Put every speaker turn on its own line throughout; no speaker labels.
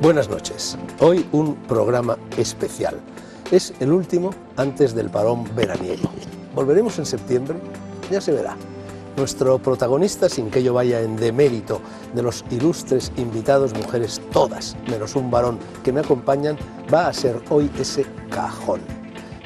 Buenas noches. Hoy un programa especial. Es el último antes del parón veraniego. Volveremos en septiembre, ya se verá. Nuestro protagonista, sin que yo vaya en demérito de los ilustres invitados, mujeres todas, menos un varón, que me acompañan, va a ser hoy ese cajón.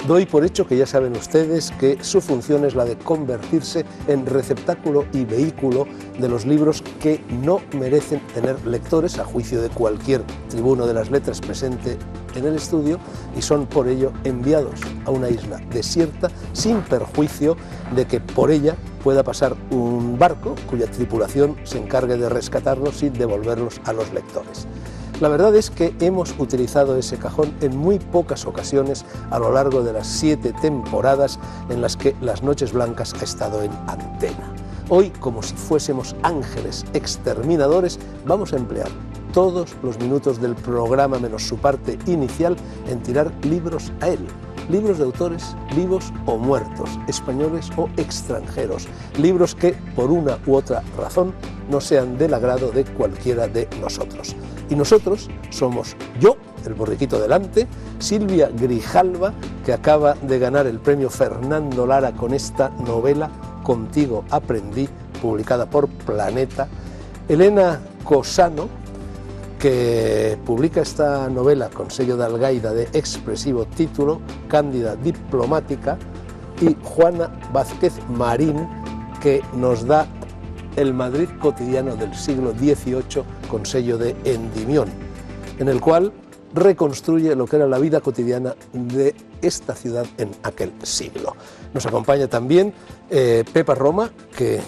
Doy por hecho que ya saben ustedes que su función es la de convertirse en receptáculo y vehículo de los libros que no merecen tener lectores, a juicio de cualquier tribuno de las letras presente en el estudio, y son por ello enviados a una isla desierta sin perjuicio de que por ella pueda pasar un barco cuya tripulación se encargue de rescatarlos y devolverlos a los lectores. La verdad es que hemos utilizado ese cajón en muy pocas ocasiones a lo largo de las 7 temporadas en las que Las Noches Blancas ha estado en antena. Hoy, como si fuésemos ángeles exterminadores, vamos a emplear todos los minutos del programa, menos su parte inicial, en tirar libros a él. Libros de autores vivos o muertos, españoles o extranjeros. Libros que, por una u otra razón, no sean del agrado de cualquiera de nosotros. Y nosotros somos yo, el borriquito delante, Silvia Grijalva, que acaba de ganar el premio Fernando Lara con esta novela Contigo aprendí, publicada por Planeta, Elena Cosano, que publica esta novela con sello de Algaida de expresivo título, Cándida Diplomática, y Juana Vázquez Marín, que nos da El Madrid cotidiano del siglo XVIII con sello de Endimión, en el cual reconstruye lo que era la vida cotidiana de esta ciudad en aquel siglo. Nos acompaña también Pepa Roma, que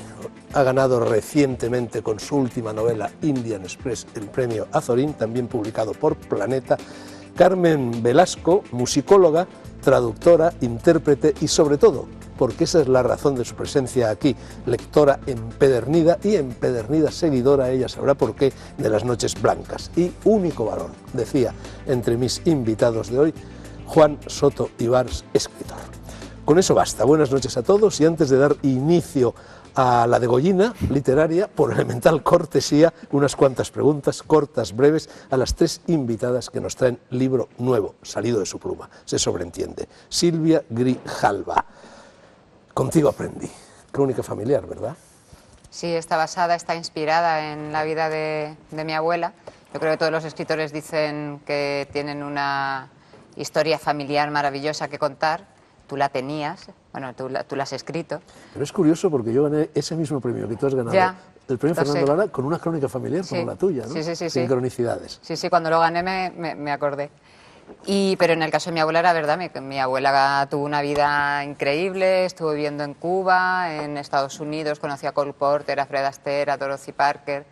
ha ganado recientemente con su última novela Indian Express el premio Azorín, también publicado por Planeta. Carmen Velasco, musicóloga, traductora, intérprete y sobre todo, porque esa es la razón de su presencia aquí, lectora empedernida y empedernida seguidora, ella sabrá por qué, de Las Noches Blancas. Y único varón, decía, entre mis invitados de hoy, Juan Soto Ibars, escritor. Con eso basta. Buenas noches a todos, y antes de dar inicio a la degollina literaria, por elemental cortesía, unas cuantas preguntas cortas, breves, a las 3 invitadas que nos traen libro nuevo, salido de su pluma, se sobreentiende. Silvia Grijalva, Contigo aprendí, crónica familiar, ¿verdad?
Sí, está inspirada en la vida de mi abuela. Yo creo que todos los escritores dicen que tienen una historia familiar maravillosa que contar. Tú la tenías, bueno, tú la has escrito.
Pero es curioso porque yo gané ese mismo premio que tú has ganado,
ya,
el premio Fernando Lara, con una crónica familiar como la tuya, ¿no?
Sí.
Sincronicidades.
Sí, cuando lo gané me acordé. Pero en el caso de mi abuela era verdad, mi abuela tuvo una vida increíble, estuvo viviendo en Cuba, en Estados Unidos, conocí a Cole Porter, a Fred Astaire, a Dorothy Parker,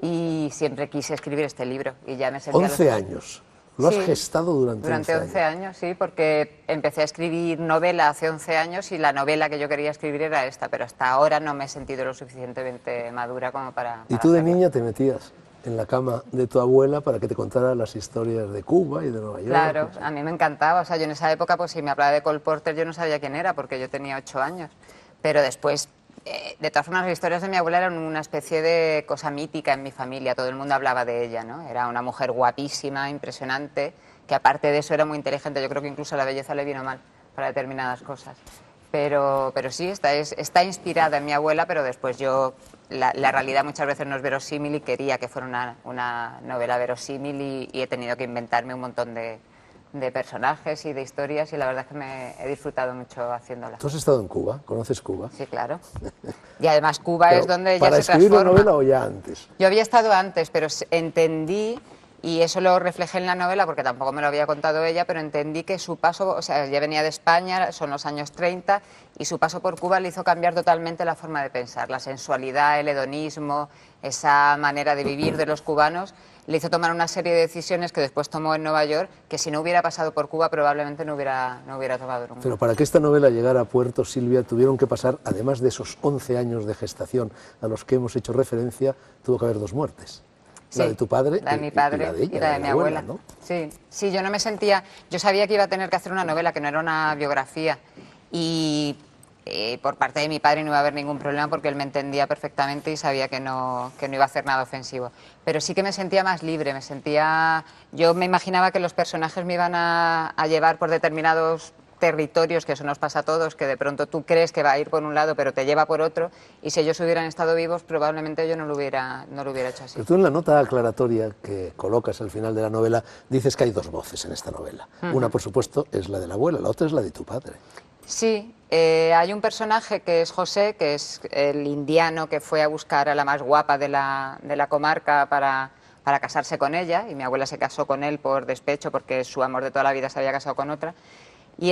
y siempre quise escribir este libro. Y ya me sentía
11 años. Lo has gestado durante
11 años, sí, porque empecé a escribir novela hace 11 años y la novela que yo quería escribir era esta, pero hasta ahora no me he sentido lo suficientemente madura como para
¿Y tú de
hacerlo.
niña te metías en la cama de tu abuela para que te contara las historias de Cuba y de Nueva York?
Claro, a mí me encantaba, o sea, yo en esa época, pues si me hablaba de Cole Porter yo no sabía quién era porque yo tenía 8 años, pero después, de todas formas, las historias de mi abuela eran una especie de cosa mítica en mi familia, todo el mundo hablaba de ella, ¿no? Era una mujer guapísima, impresionante, que aparte de eso era muy inteligente, yo creo que incluso la belleza le vino mal para determinadas cosas. Pero sí, está inspirada en mi abuela, pero después la realidad muchas veces no es verosímil y quería que fuera una novela verosímil y he tenido que inventarme un montón de personajes y de historias y la verdad es que he disfrutado mucho haciéndola.
¿Tú has estado en Cuba? ¿Conoces Cuba?
Sí, claro. Y además Cuba es donde ella se transforma.
¿Para escribir la novela o ya antes?
Yo había estado antes, pero entendí, y eso lo reflejé en la novela porque tampoco me lo había contado ella, pero entendí que su paso, o sea, ella venía de España, son los años 30, y su paso por Cuba le hizo cambiar totalmente la forma de pensar, la sensualidad, el hedonismo, esa manera de vivir de los cubanos, le hizo tomar una serie de decisiones que después tomó en Nueva York, que si no hubiera pasado por Cuba probablemente no hubiera tomado nunca.
Pero para que esta novela llegara a puerto, Silvia, tuvieron que pasar, además de esos 11 años de gestación a los que hemos hecho referencia, tuvo que haber 2 muertes.
Sí,
la de tu padre
la de mi padre
y la de
mi abuela,
¿no?
Sí, yo no me sentía, yo sabía que iba a tener que hacer una novela, que no era una biografía, y por parte de mi padre no iba a haber ningún problema porque él me entendía perfectamente y sabía que no iba a hacer nada ofensivo. Pero sí que me sentía más libre, yo me imaginaba que los personajes me iban a llevar por determinados territorios, que eso nos pasa a todos, que de pronto tú crees que va a ir por un lado pero te lleva por otro, y si ellos hubieran estado vivos probablemente yo no lo hubiera hecho así.
Pero tú en la nota aclaratoria que colocas al final de la novela dices que hay dos voces en esta novela. Una, por supuesto, es la de la abuela, la otra es la de tu padre.
Sí, hay un personaje que es José, que es el indiano que fue a buscar a la más guapa de la comarca para casarse con ella, y mi abuela se casó con él por despecho porque su amor de toda la vida se había casado con otra. Y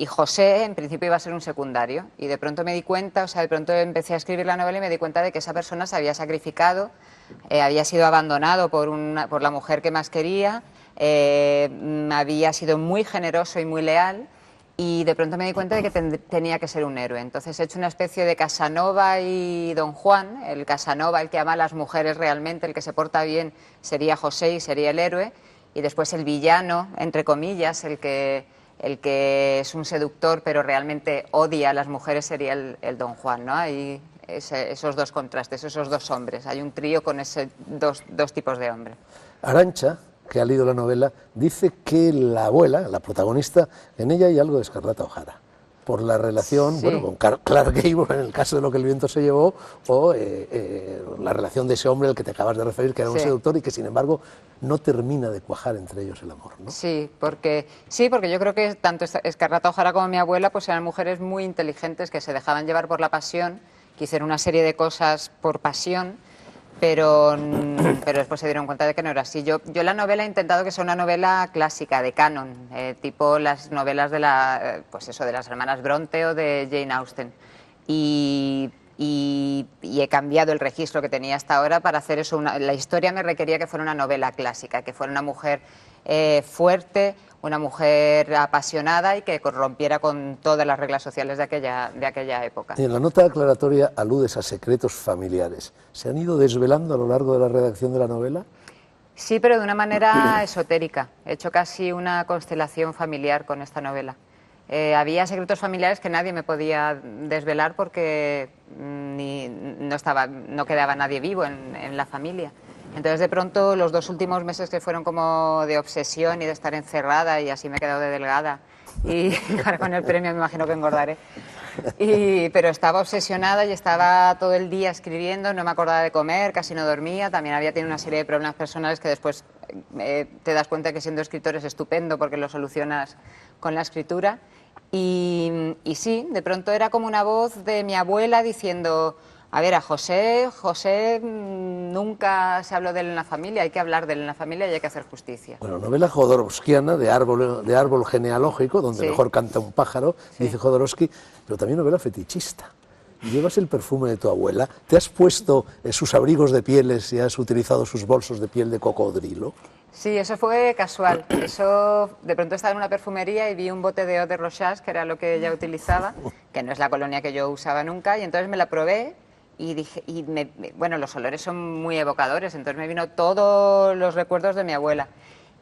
José en principio iba a ser un secundario, y de pronto me di cuenta, de pronto empecé a escribir la novela y me di cuenta de que esa persona se había sacrificado, había sido abandonado por la mujer que más quería, había sido muy generoso y muy leal, y de pronto me di cuenta de que tenía que ser un héroe. Entonces he hecho una especie de Casanova y Don Juan. El Casanova, el que ama a las mujeres realmente, el que se porta bien, sería José y sería el héroe. Y después el villano, entre comillas, el que es un seductor pero realmente odia a las mujeres, sería el Don Juan, ¿no? Hay esos dos contrastes, esos dos hombres. Hay un trío con dos tipos de hombre.
Arantxa, que ha leído la novela, dice que la abuela, la protagonista, en ella hay algo de Escarlata O'Hara, por la relación,
Sí.
bueno, con Clark Gable en el caso de Lo que el viento se llevó, o la relación de ese hombre al que te acabas de referir, que era un seductor y que sin embargo no termina de cuajar entre ellos el amor, ¿no?
Sí, porque yo creo que tanto Escarlata O'Hara como mi abuela pues eran mujeres muy inteligentes que se dejaban llevar por la pasión, que hicieron una serie de cosas por pasión, pero después se dieron cuenta de que no era así. Yo la novela he intentado que sea una novela clásica, de canon, tipo las novelas de de las hermanas Bronte o de Jane Austen. Y he cambiado el registro que tenía hasta ahora para hacer eso. La historia me requería que fuera una novela clásica, que fuera una mujer fuerte, una mujer apasionada y que rompiera con todas las reglas sociales de aquella época.
Y en la nota aclaratoria aludes a secretos familiares. ¿Se han ido desvelando a lo largo de la redacción de la novela?
Sí, pero de una manera esotérica. He hecho casi una constelación familiar con esta novela. Había secretos familiares que nadie me podía desvelar porque no quedaba nadie vivo en la familia. Entonces, de pronto, los 2 últimos meses que fueron como de obsesión y de estar encerrada, y así me he quedado de delgada, y ahora con el premio me imagino que engordaré. Pero estaba obsesionada y estaba todo el día escribiendo, no me acordaba de comer, casi no dormía, también había tenido una serie de problemas personales que después te das cuenta que siendo escritor es estupendo porque lo solucionas con la escritura. Y sí, de pronto era como una voz de mi abuela diciendo: a ver, a José nunca se habló de él en la familia, hay que hablar de él en la familia y hay que hacer justicia.
Bueno, novela jodorowskiana de árbol genealógico, donde mejor canta un pájaro, dice Jodorowsky, pero también novela fetichista. Llevas el perfume de tu abuela, te has puesto sus abrigos de pieles y has utilizado sus bolsos de piel de cocodrilo.
Sí, eso fue casual. Eso, de pronto estaba en una perfumería y vi un bote de Eau de Rochas, que era lo que ella utilizaba, que no es la colonia que yo usaba nunca, y entonces me la probé. Y dije, bueno, los olores son muy evocadores, entonces me vino todos los recuerdos de mi abuela.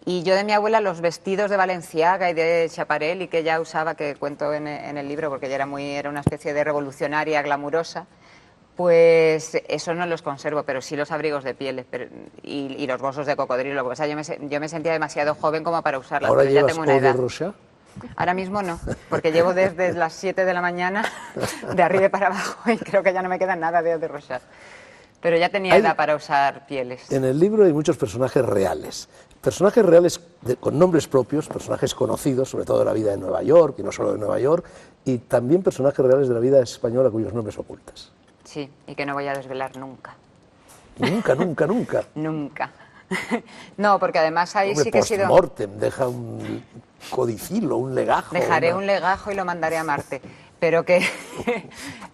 Y yo de mi abuela, los vestidos de Balenciaga y de Schiaparelli que ella usaba, que cuento en el libro, porque ella era una especie de revolucionaria glamurosa, pues eso no los conservo, pero sí los abrigos de pieles y los bolsos de cocodrilo. O sea, yo me sentía demasiado joven como para usarlas.
¿Ahora
pero
llevas
ya tengo una edad.
Eau de Rochas?
Ahora mismo no, porque llevo desde las 7 de la mañana de arriba para abajo y creo que ya no me queda nada de Rochas. Pero ya tenía edad para usar pieles.
En el libro hay muchos personajes reales con nombres propios, personajes conocidos, sobre todo de la vida de Nueva York y no solo de Nueva York, y también personajes reales de la vida española cuyos nombres ocultas.
Sí, y que no voy a desvelar nunca.
Nunca, nunca, nunca.
Nunca. No, porque además ahí sí que he sido...
Post-mortem, deja un codicilo, un legajo.
Dejaré un legajo y lo mandaré a Marte. Pero que...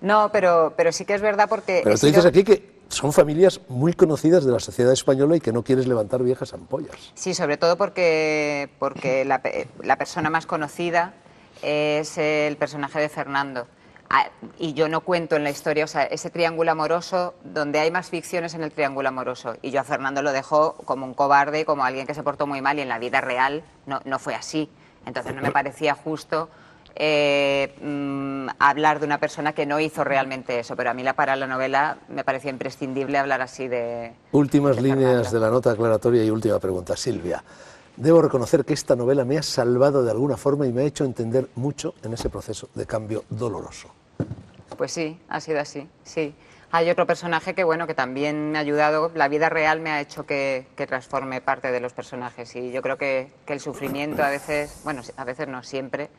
No, pero sí que es verdad porque...
Pero tú dices aquí que son familias muy conocidas de la sociedad española y que no quieres levantar viejas ampollas.
Sí, sobre todo porque la persona más conocida es el personaje de Fernando. Y yo no cuento en la historia, o sea, ese triángulo amoroso, donde hay más ficciones en el triángulo amoroso. Y yo a Fernando lo dejo como un cobarde y como alguien que se portó muy mal, y en la vida real no fue así. Entonces no me parecía justo hablar de una persona que no hizo realmente eso, pero a mí para la novela me pareció imprescindible hablar así de...
Últimas
de
líneas
Fernando.
de la nota aclaratoria y última pregunta. Silvia, debo reconocer que esta novela me ha salvado de alguna forma y me ha hecho entender mucho en ese proceso de cambio doloroso.
Pues sí, ha sido así, sí. Hay otro personaje que, bueno, que también me ha ayudado. La vida real me ha hecho que transforme parte de los personajes y yo creo que el sufrimiento a veces, bueno, a veces no siempre,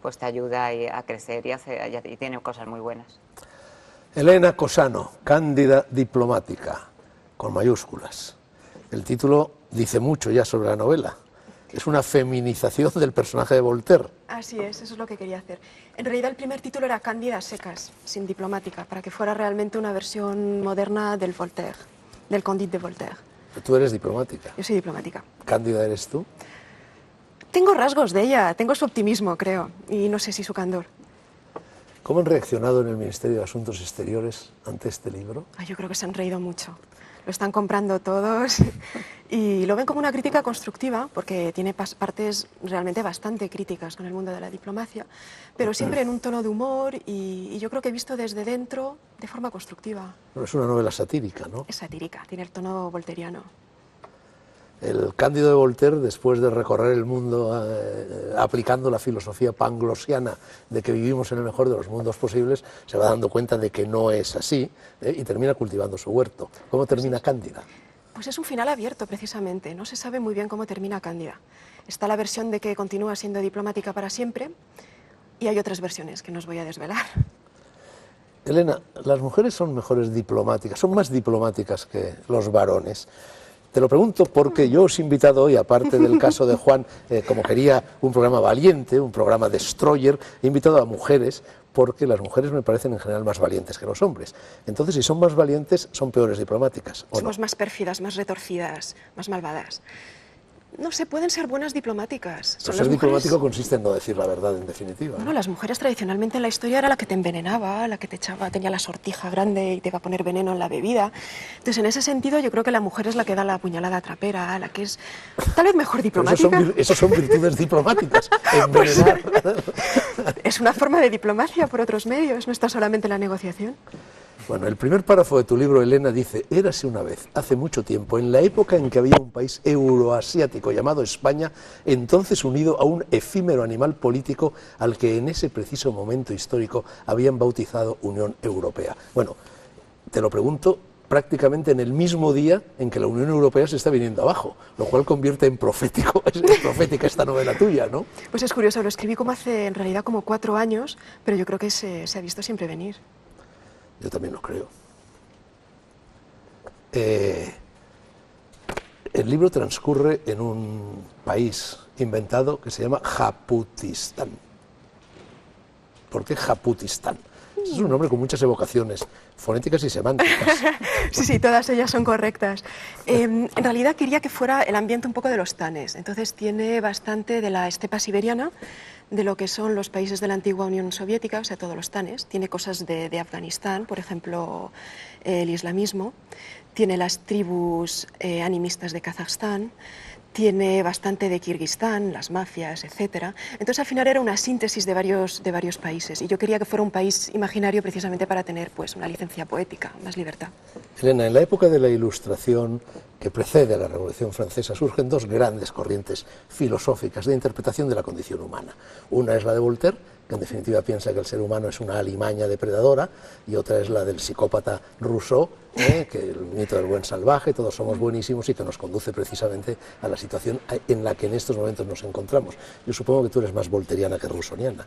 pues te ayuda a crecer y tiene cosas muy buenas.
Elena Cosano, Cándida diplomática, con mayúsculas. El título dice mucho ya sobre la novela. Es una feminización del personaje de Voltaire.
Así es, eso es lo que quería hacer. En realidad el primer título era Cándida a secas, sin diplomática, para que fuera realmente una versión moderna del Voltaire, del Candide de Voltaire.
Tú eres diplomática.
Yo soy diplomática.
¿Cándida eres tú?
Tengo rasgos de ella, tengo su optimismo, creo, y no sé si su candor.
¿Cómo han reaccionado en el Ministerio de Asuntos Exteriores ante este libro?
Yo creo que se han reído mucho. Lo están comprando todos y lo ven como una crítica constructiva, porque tiene partes realmente bastante críticas con el mundo de la diplomacia, pero siempre en un tono de humor y yo creo que visto desde dentro de forma constructiva.
Bueno, es una novela satírica, ¿no?
Es satírica, tiene el tono volteriano.
El Cándido de Voltaire, después de recorrer el mundo aplicando la filosofía panglosiana de que vivimos en el mejor de los mundos posibles, se va dando cuenta de que no es así y termina cultivando su huerto. ¿Cómo termina Cándida?
Pues es un final abierto, precisamente. No se sabe muy bien cómo termina Cándida. Está la versión de que continúa siendo diplomática para siempre y hay otras versiones que no os voy a desvelar.
Elena, las mujeres son mejores diplomáticas, son más diplomáticas que los varones. Te lo pregunto porque yo os he invitado hoy, aparte del caso de Juan, como quería un programa valiente, un programa destroyer, he invitado a mujeres porque las mujeres me parecen en general más valientes que los hombres. Entonces, si son más valientes, son peores diplomáticas, ¿o no?
Somos más pérfidas, más retorcidas, más malvadas. No sé, pueden ser buenas diplomáticas.
Pero ser diplomático consiste en no decir la verdad, en definitiva.
Bueno, las mujeres tradicionalmente en la historia era la que te envenenaba, la que te echaba, tenía la sortija grande y te iba a poner veneno en la bebida. Entonces, en ese sentido, yo creo que la mujer es la que da la puñalada trapera, la que es tal vez mejor diplomática.
Eso son virtudes diplomáticas, envenenar.
Es una forma de diplomacia por otros medios, no está solamente en la negociación.
Bueno, el primer párrafo de tu libro, Elena, dice: érase una vez, hace mucho tiempo, en la época en que había un país euroasiático llamado España, entonces unido a un efímero animal político al que en ese preciso momento histórico habían bautizado Unión Europea. Bueno, te lo pregunto prácticamente en el mismo día en que la Unión Europea se está viniendo abajo, lo cual convierte en profética esta novela tuya, ¿no?
Pues es curioso, lo escribí como hace, en realidad, como 4 años, pero yo creo que se ha visto siempre venir.
Yo también lo creo. El libro transcurre en un país inventado que se llama Japutistán. ¿Por qué Japutistán? Es un nombre con muchas evocaciones fonéticas y semánticas.
Sí, todas ellas son correctas. En realidad quería que fuera el ambiente un poco de los tanes, entonces tiene bastante de la estepa siberiana, de lo que son los países de la antigua Unión Soviética, o sea, todos los tanes. Tiene cosas de Afganistán, por ejemplo, el islamismo. Tiene las tribus animistas de Kazajstán. Tiene bastante de Kirguistán, las mafias, etc. Entonces, al final era una síntesis de varios países. Y yo quería que fuera un país imaginario precisamente para tener pues, una licencia poética, más libertad.
Elena, en la época de la Ilustración que precede a la Revolución Francesa surgen dos grandes corrientes filosóficas de interpretación de la condición humana. Una es la de Voltaire, que en definitiva piensa que el ser humano es una alimaña depredadora, y otra es la del psicópata Rousseau, que el mito del buen salvaje, todos somos buenísimos, y que nos conduce precisamente a la situación en la que en estos momentos nos encontramos. Yo supongo que tú eres más volteriana que rousseauiana.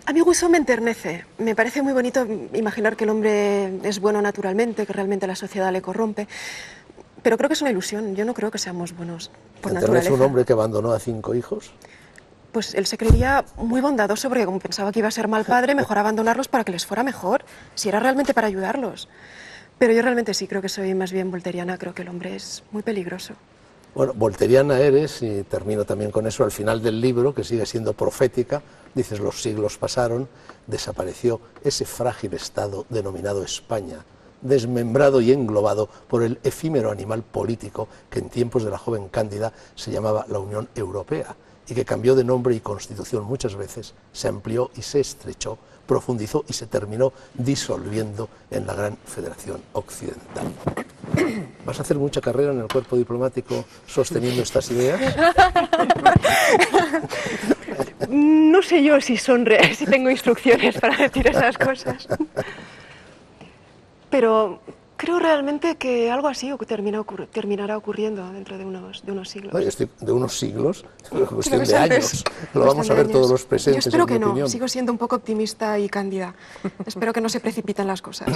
A mí Rousseau me enternece. Me parece muy bonito imaginar que el hombre es bueno naturalmente, que realmente la sociedad le corrompe. Pero creo que es una ilusión. Yo no creo que seamos buenos por naturaleza.
¿Es un hombre que abandonó a 5 hijos?
Pues él se creía muy bondadoso porque como pensaba que iba a ser mal padre, mejor abandonarlos para que les fuera mejor, si era realmente para ayudarlos. Pero yo realmente sí creo que soy más bien volteriana, creo que el hombre es muy peligroso.
Bueno, volteriana eres, y termino también con eso, al final del libro, que sigue siendo profética, dices: los siglos pasaron, desapareció ese frágil estado denominado España, desmembrado y englobado por el efímero animal político que en tiempos de la joven Cándida se llamaba la Unión Europea, y que cambió de nombre y constitución muchas veces, se amplió y se estrechó, profundizó y se terminó disolviendo en la gran Federación Occidental. ¿Vas a hacer mucha carrera en el cuerpo diplomático sosteniendo estas ideas?
No sé yo si son reales, si tengo instrucciones para decir esas cosas. Pero creo realmente que algo así terminará ocurriendo dentro de unos siglos.
No, de unos siglos, cuestión
Creo que
de
antes,
años. Lo vamos a ver todos los presentes.
Yo espero
en mi
que no,
opinión.
sigo siendo un poco optimista y cándida. Espero que no se precipiten las cosas.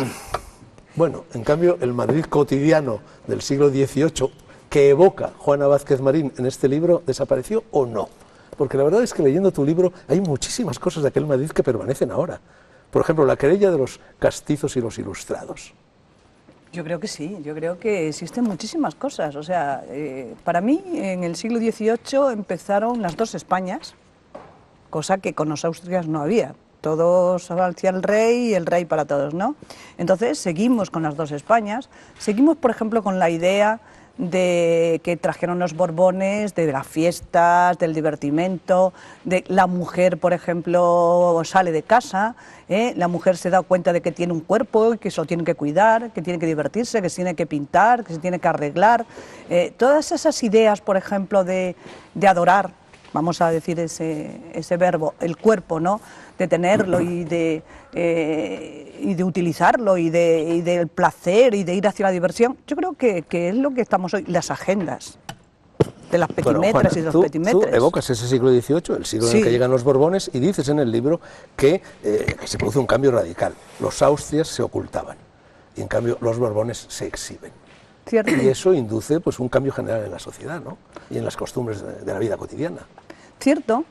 Bueno, en cambio, el Madrid cotidiano del siglo XVIII que evoca Juana Vázquez Marín en este libro, ¿desapareció o no? Porque la verdad es que leyendo tu libro hay muchísimas cosas de aquel Madrid que permanecen ahora. Por ejemplo, la querella de los castizos y los ilustrados.
Yo creo que sí, yo creo que existen muchísimas cosas. O sea, para mí en el siglo XVIII empezaron las dos Españas, cosa que con los austrias no había. Todos hacia el rey y el rey para todos, ¿no? Entonces seguimos con las dos Españas, seguimos por ejemplo con la idea de que trajeron los Borbones, de las fiestas, del divertimento, de la mujer, por ejemplo, sale de casa, la mujer se da cuenta de que tiene un cuerpo y que se lo tiene que cuidar, que tiene que divertirse, que se tiene que pintar, que se tiene que arreglar. Todas esas ideas, por ejemplo, de adorar, vamos a decir ese verbo, el cuerpo, ¿no? De tenerlo y de utilizarlo y del placer y de ir hacia la diversión. Yo creo que es lo que estamos hoy, las agendas de las petimetras y de los petimetres.
Tú evocas ese siglo XVIII, el siglo en el que llegan los Borbones, y dices en el libro que se produce un cambio radical. Los Austrias se ocultaban y en cambio los Borbones se exhiben.
Cierto.
Y eso induce pues un cambio general en la sociedad, ¿no? Y en las costumbres de la vida cotidiana.
Cierto,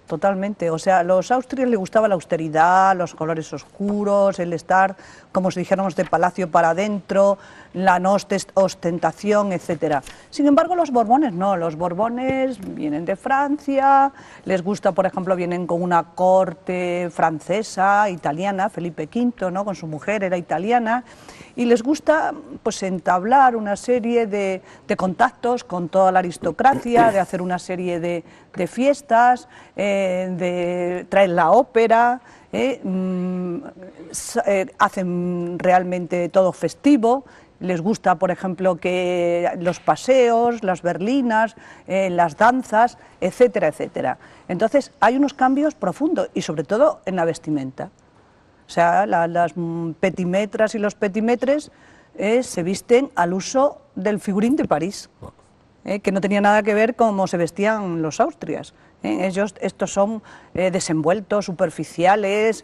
totalmente. O sea, a los austrias les gustaba la austeridad, los colores oscuros, el estar, como si dijéramos, de palacio para adentro, la no ostentación, etcétera. Sin embargo, los Borbones no. Los Borbones vienen de Francia, les gusta, por ejemplo, vienen con una corte francesa, italiana, Felipe V, ¿no? Con su mujer, era italiana, y les gusta pues entablar una serie de contactos con toda la aristocracia, de hacer una serie de fiestas, de traer la ópera, hacen realmente todo festivo. Les gusta, por ejemplo, que los paseos, las berlinas, las danzas, etcétera, etcétera. Entonces hay unos cambios profundos y sobre todo en la vestimenta. O sea, las petimetras y los petimetres se visten al uso del figurín de París, que no tenía nada que ver con cómo se vestían los austrias. Estos son desenvueltos, superficiales,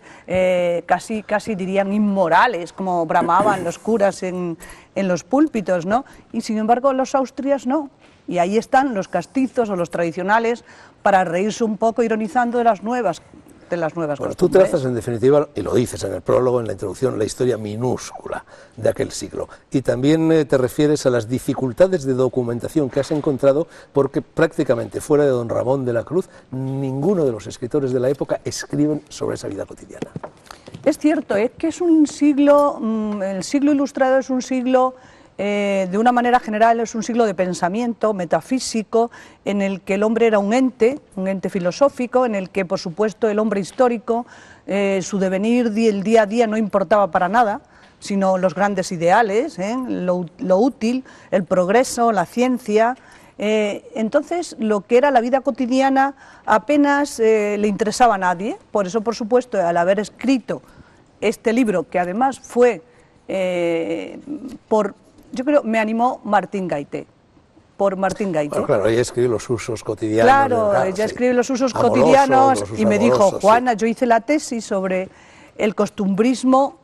casi dirían inmorales, como bramaban los curas en los púlpitos, ¿no? Y sin embargo los austrias no. Y ahí están los castizos o los tradicionales para reírse un poco ironizando de las nuevas
Bueno, tú trazas en definitiva, y lo dices en el prólogo, en la introducción, la historia minúscula de aquel siglo. Y también te refieres a las dificultades de documentación que has encontrado, porque prácticamente fuera de don Ramón de la Cruz, ninguno de los escritores de la época escriben sobre esa vida cotidiana.
Es cierto, es que es un siglo, el siglo ilustrado es un siglo... de una manera general es un siglo de pensamiento metafísico en el que el hombre era un ente filosófico, en el que por supuesto el hombre histórico, su devenir el día a día no importaba para nada, sino los grandes ideales, lo útil, el progreso, la ciencia. Entonces lo que era la vida cotidiana apenas le interesaba a nadie. Por eso, por supuesto, al haber escrito este libro, que además fue yo creo, me animó Martín Gaité, por Martín Gaité.
Bueno, claro, ella escribe los usos cotidianos.
Claro, ella escribe los usos cotidianos y me dijo, Juana, yo hice la tesis sobre el costumbrismo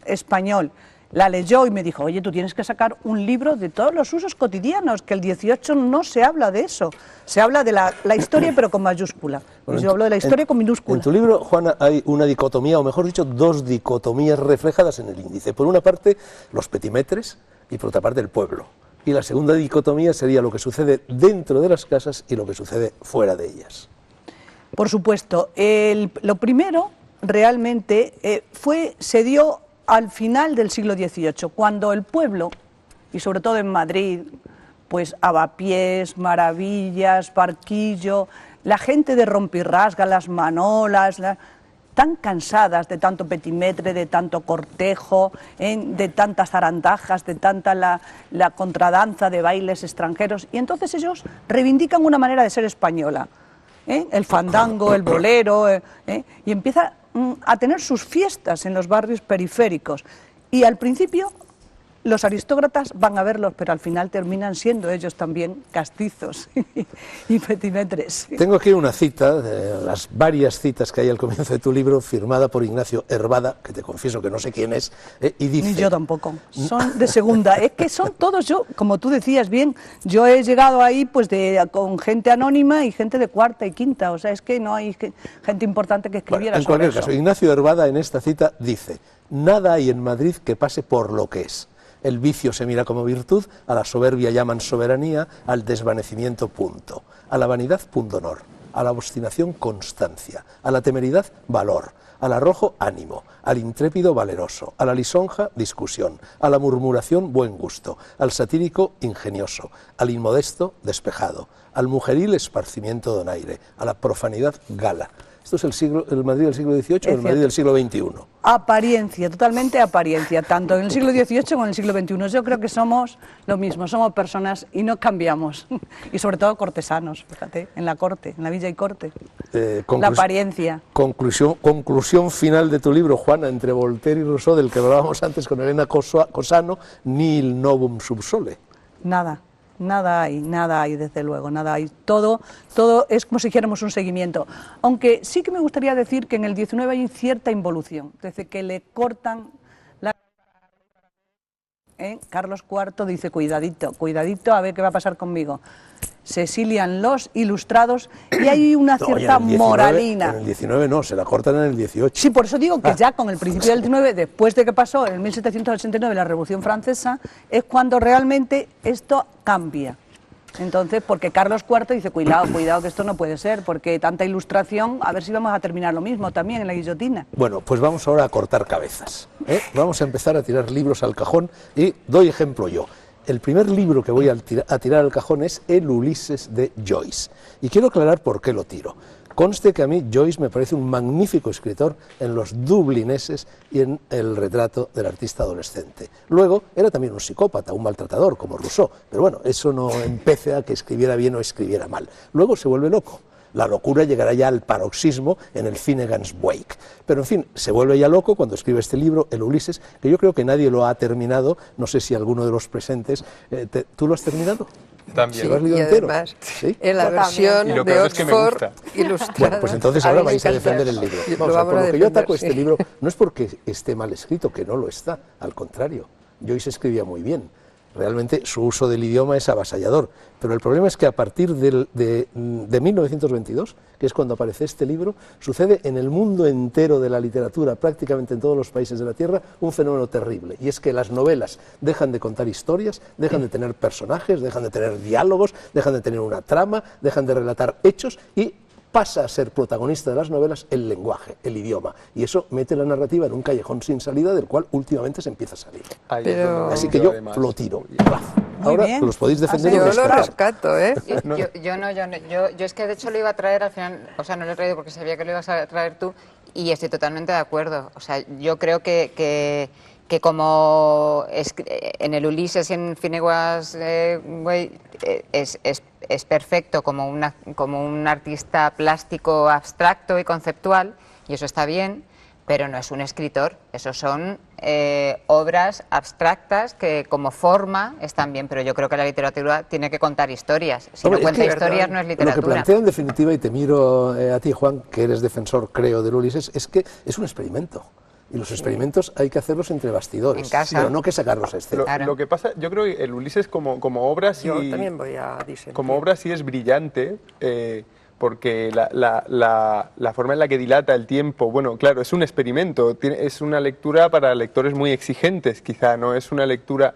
español. La leyó y me dijo, oye, tú tienes que sacar un libro de todos los usos cotidianos, que el 18 no se habla de eso, se habla de la historia pero con mayúscula. Bueno, yo hablo de la historia con minúscula.
En tu libro, Juana, hay una dicotomía, o mejor dicho, dos dicotomías reflejadas en el índice. Por una parte, los petimetres y por otra parte, el pueblo. Y la segunda dicotomía sería lo que sucede dentro de las casas y lo que sucede fuera de ellas.
Por supuesto, lo primero realmente se dio al final del siglo XVIII, cuando el pueblo, y sobre todo en Madrid, pues Avapiés, Maravillas, Barquillo, la gente de Rompirrasga, las Manolas, tan cansadas de tanto petimetre, de tanto cortejo, de tantas zarandajas, de tanta la contradanza de bailes extranjeros, y entonces ellos reivindican una manera de ser española, el fandango, el bolero, y empieza a tener sus fiestas en los barrios periféricos, y al principio los aristócratas van a verlos, pero al final terminan siendo ellos también castizos y petimetres.
Tengo aquí una cita, de las varias citas que hay al comienzo de tu libro, firmada por Ignacio Hervada, que te confieso que no sé quién es, y dice...
Ni yo tampoco, son de segunda, es que son todos, yo, como tú decías bien, yo he llegado ahí pues con gente anónima y gente de cuarta y quinta, o sea, es que no hay gente importante que escribiera
en cualquier
sobre
caso,
eso.
Ignacio Hervada en esta cita dice: nada hay en Madrid que pase por lo que es. El vicio se mira como virtud, a la soberbia llaman soberanía, al desvanecimiento punto, a la vanidad pundonor, a la obstinación constancia, a la temeridad valor, al arrojo ánimo, al intrépido valeroso, a la lisonja discusión, a la murmuración buen gusto, al satírico ingenioso, al inmodesto despejado, al mujeril esparcimiento donaire, a la profanidad gala. ¿Esto es el Madrid del siglo XVIII o el Madrid del siglo XXI?
Apariencia, totalmente apariencia, tanto en el siglo XVIII como en el siglo XXI. Yo creo que somos lo mismo, somos personas y no cambiamos. Y sobre todo cortesanos, fíjate, en la corte, en la villa y corte. La apariencia.
Conclusión final de tu libro, Juana, entre Voltaire y Rousseau, del que hablábamos antes con Elena Cosano, nihil novum sub sole.
Nada hay, desde luego, nada hay. Todo es como si hiciéramos un seguimiento. Aunque sí que me gustaría decir que en el 19 hay cierta involución, desde que le cortan la... Carlos IV dice, cuidadito, a ver qué va a pasar conmigo. Se exilian los ilustrados y hay una cierta moralina.
En el 19 no, se la cortan en el 18.
Sí, por eso digo que ya con el principio del 19, después de que pasó en 1789 la Revolución Francesa, es cuando realmente esto cambia. Entonces, porque Carlos IV dice, cuidado, que esto no puede ser, porque tanta ilustración, a ver si vamos a terminar lo mismo también en la guillotina.
Bueno, pues vamos ahora a cortar cabezas. Vamos a empezar a tirar libros al cajón y doy ejemplo yo. El primer libro que voy a tirar al cajón es El Ulises de Joyce. Y quiero aclarar por qué lo tiro. Conste que a mí Joyce me parece un magnífico escritor en Los dublineses y en El retrato del artista adolescente. Luego, era también un psicópata, un maltratador, como Rousseau. Pero bueno, eso no empece a que escribiera bien o escribiera mal. Luego se vuelve loco. La locura llegará ya al paroxismo en el Finnegan's Wake. Pero en fin, se vuelve ya loco cuando escribe este libro, El Ulises, que yo creo que nadie lo ha terminado. No sé si alguno de los presentes... ¿Tú lo has terminado?
También.
¿Lo has leído
y
entero?
además,
¿Sí?
en la versión
Y lo
de
peor es que me
Oxford
gusta.
ilustrada.
Bueno, pues entonces ahora vais a defender el libro. Vamos a ver, por lo que yo ataco este libro no es porque esté mal escrito, que no lo está, al contrario. Joyce escribía muy bien. Realmente su uso del idioma es avasallador, pero el problema es que a partir de 1922, que es cuando aparece este libro, sucede en el mundo entero de la literatura, prácticamente en todos los países de la Tierra, un fenómeno terrible, y es que las novelas dejan de contar historias, dejan de tener personajes, dejan de tener diálogos, dejan de tener una trama, dejan de relatar hechos y pasa a ser protagonista de las novelas el lenguaje, el idioma, y eso mete la narrativa en un callejón sin salida del cual últimamente se empieza a salir.
Pero...
Así que yo lo tiro. Ahora
bien.
los podéis defender.
Yo lo rescato, ¿eh?
Yo es que de hecho lo iba a traer al final, o sea, no lo he traído porque sabía que lo ibas a traer tú y estoy totalmente de acuerdo. O sea, yo creo que como en el Ulises y en Finnegan's Wake es perfecto como un artista plástico abstracto y conceptual, y eso está bien, pero no es un escritor, eso son obras abstractas que como forma están bien, pero yo creo que la literatura tiene que contar historias, si no cuenta historias no es literatura.
Lo que plantea en definitiva, y te miro a ti, Juan, que eres defensor, creo, del Ulises, es que es un experimento. Y los experimentos hay que hacerlos entre bastidores,
en casa.
pero no que sacarlos a escena.
Claro.
Lo que pasa, yo creo que el Ulises como obra sí,
Yo también voy a disentir.
como obra sí es brillante, porque la forma en la que dilata el tiempo, bueno, claro, es un experimento, es una lectura para lectores muy exigentes, quizá, no es una lectura...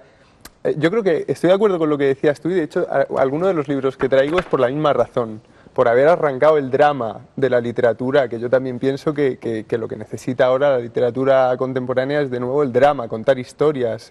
Yo creo que estoy de acuerdo con lo que decías tú, y de hecho alguno de los libros que traigo es por la misma razón, por haber arrancado el drama de la literatura, que yo también pienso que lo que necesita ahora la literatura contemporánea es de nuevo el drama, contar historias,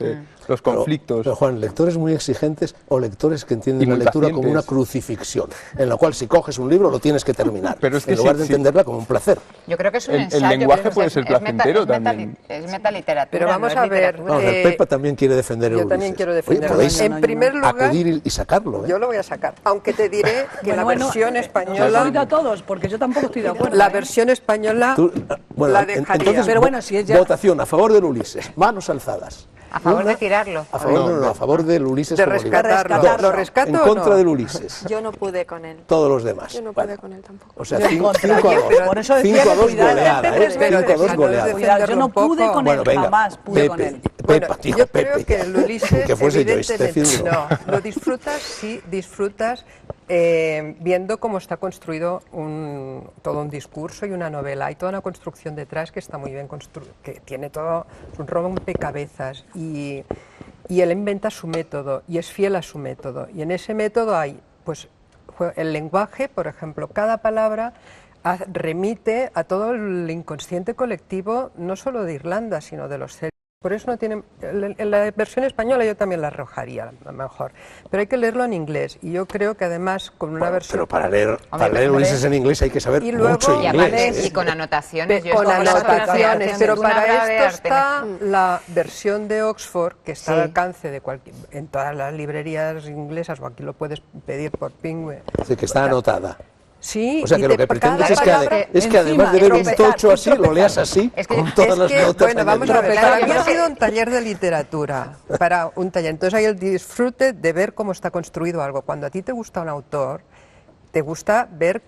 los conflictos.
Pero Juan, lectores muy exigentes o lectores que
Y
entienden la
muy
lectura como
pacientes.
una crucifixión, en la cual si coges un libro lo tienes que terminar,
Pero es que
en lugar
sí,
de
sí.
entenderla como un placer.
Yo creo que es un
El
ensayo.
lenguaje
pero
puede
es-
ser
es meta-
placentero
es meta-
también.
Es metaliteratura.
Pero vamos
no es
a ver,
literatura.
Vamos, el Pepa también quiere defender el
Yo también
Ulises.
quiero
Oye,
defenderlo.
podéis
En primer lugar,
acudir y sacarlo, ¿eh?
yo lo voy a sacar, aunque te diré que la versión
Os
española,
oído a todos, porque yo tampoco estoy de acuerdo.
la versión española
Tú, bueno,
la dejaría.
entonces,
Pero bueno, si es ya-
votación a favor del Ulises, manos alzadas.
A favor
Una-
de tirarlo.
A favor, no, a favor del Ulises
de
como
rescatarlo.
libro.
¿Lo
Dos,
rescato
en
o
contra
no?
del Ulises.
Yo no pude con él.
Todos los demás.
Yo no
Vale.
pude con él tampoco.
O sea,
Yo en
5
contra,
a 2.
yo por eso decía
5 a
que
2
cuidado,
goleada,
Pepe,
¿eh?
pero
5 a 2
déjanos
goleada.
Cuidado, yo no pude con
Bueno,
él,
venga,
jamás pude con él.
Bueno,
dijo
yo
Pepe.
creo que el Ulises,
Que fuese Joyce,
evidentemente,
decidlo.
no, lo disfrutas, sí, disfrutas viendo cómo está construido todo un discurso y una novela. Hay toda una construcción detrás que está muy bien construida, que tiene todo, es un rompecabezas y él inventa su método y es fiel a su método. Y en ese método hay, pues, el lenguaje, por ejemplo, cada palabra remite a todo el inconsciente colectivo, no solo de Irlanda, sino de los celtas. Por eso no tienen, en la versión española yo también la arrojaría, a lo mejor, pero hay que leerlo en inglés y yo creo que además con una versión...
Pero para leer
Hombre,
Ulises en inglés hay que saber
y luego-
mucho
Y
inglés.
aparte,
¿eh?
y con anotaciones. yo
con
es como las
anotaciones, pero
una obra
para
de
esto
arte.
está la versión de Oxford, que está
Sí.
al alcance de en todas las librerías inglesas, o aquí lo puedes pedir por Pingüe.
Es decir, que está anotada.
Sí,
O sea,
y
que lo que
cada
pretendes es
palabra-
es que además de ver un tocho así, lo leas así,
Es que-
con todas
es
las
que-
notas
Bueno, vamos a ver,
añadidas.
para
Claro,
mí
yo
ha
creo
sido un taller de literatura, para un taller. Entonces hay el disfrute de ver cómo está construido algo. Cuando a ti te gusta un autor, te gusta ver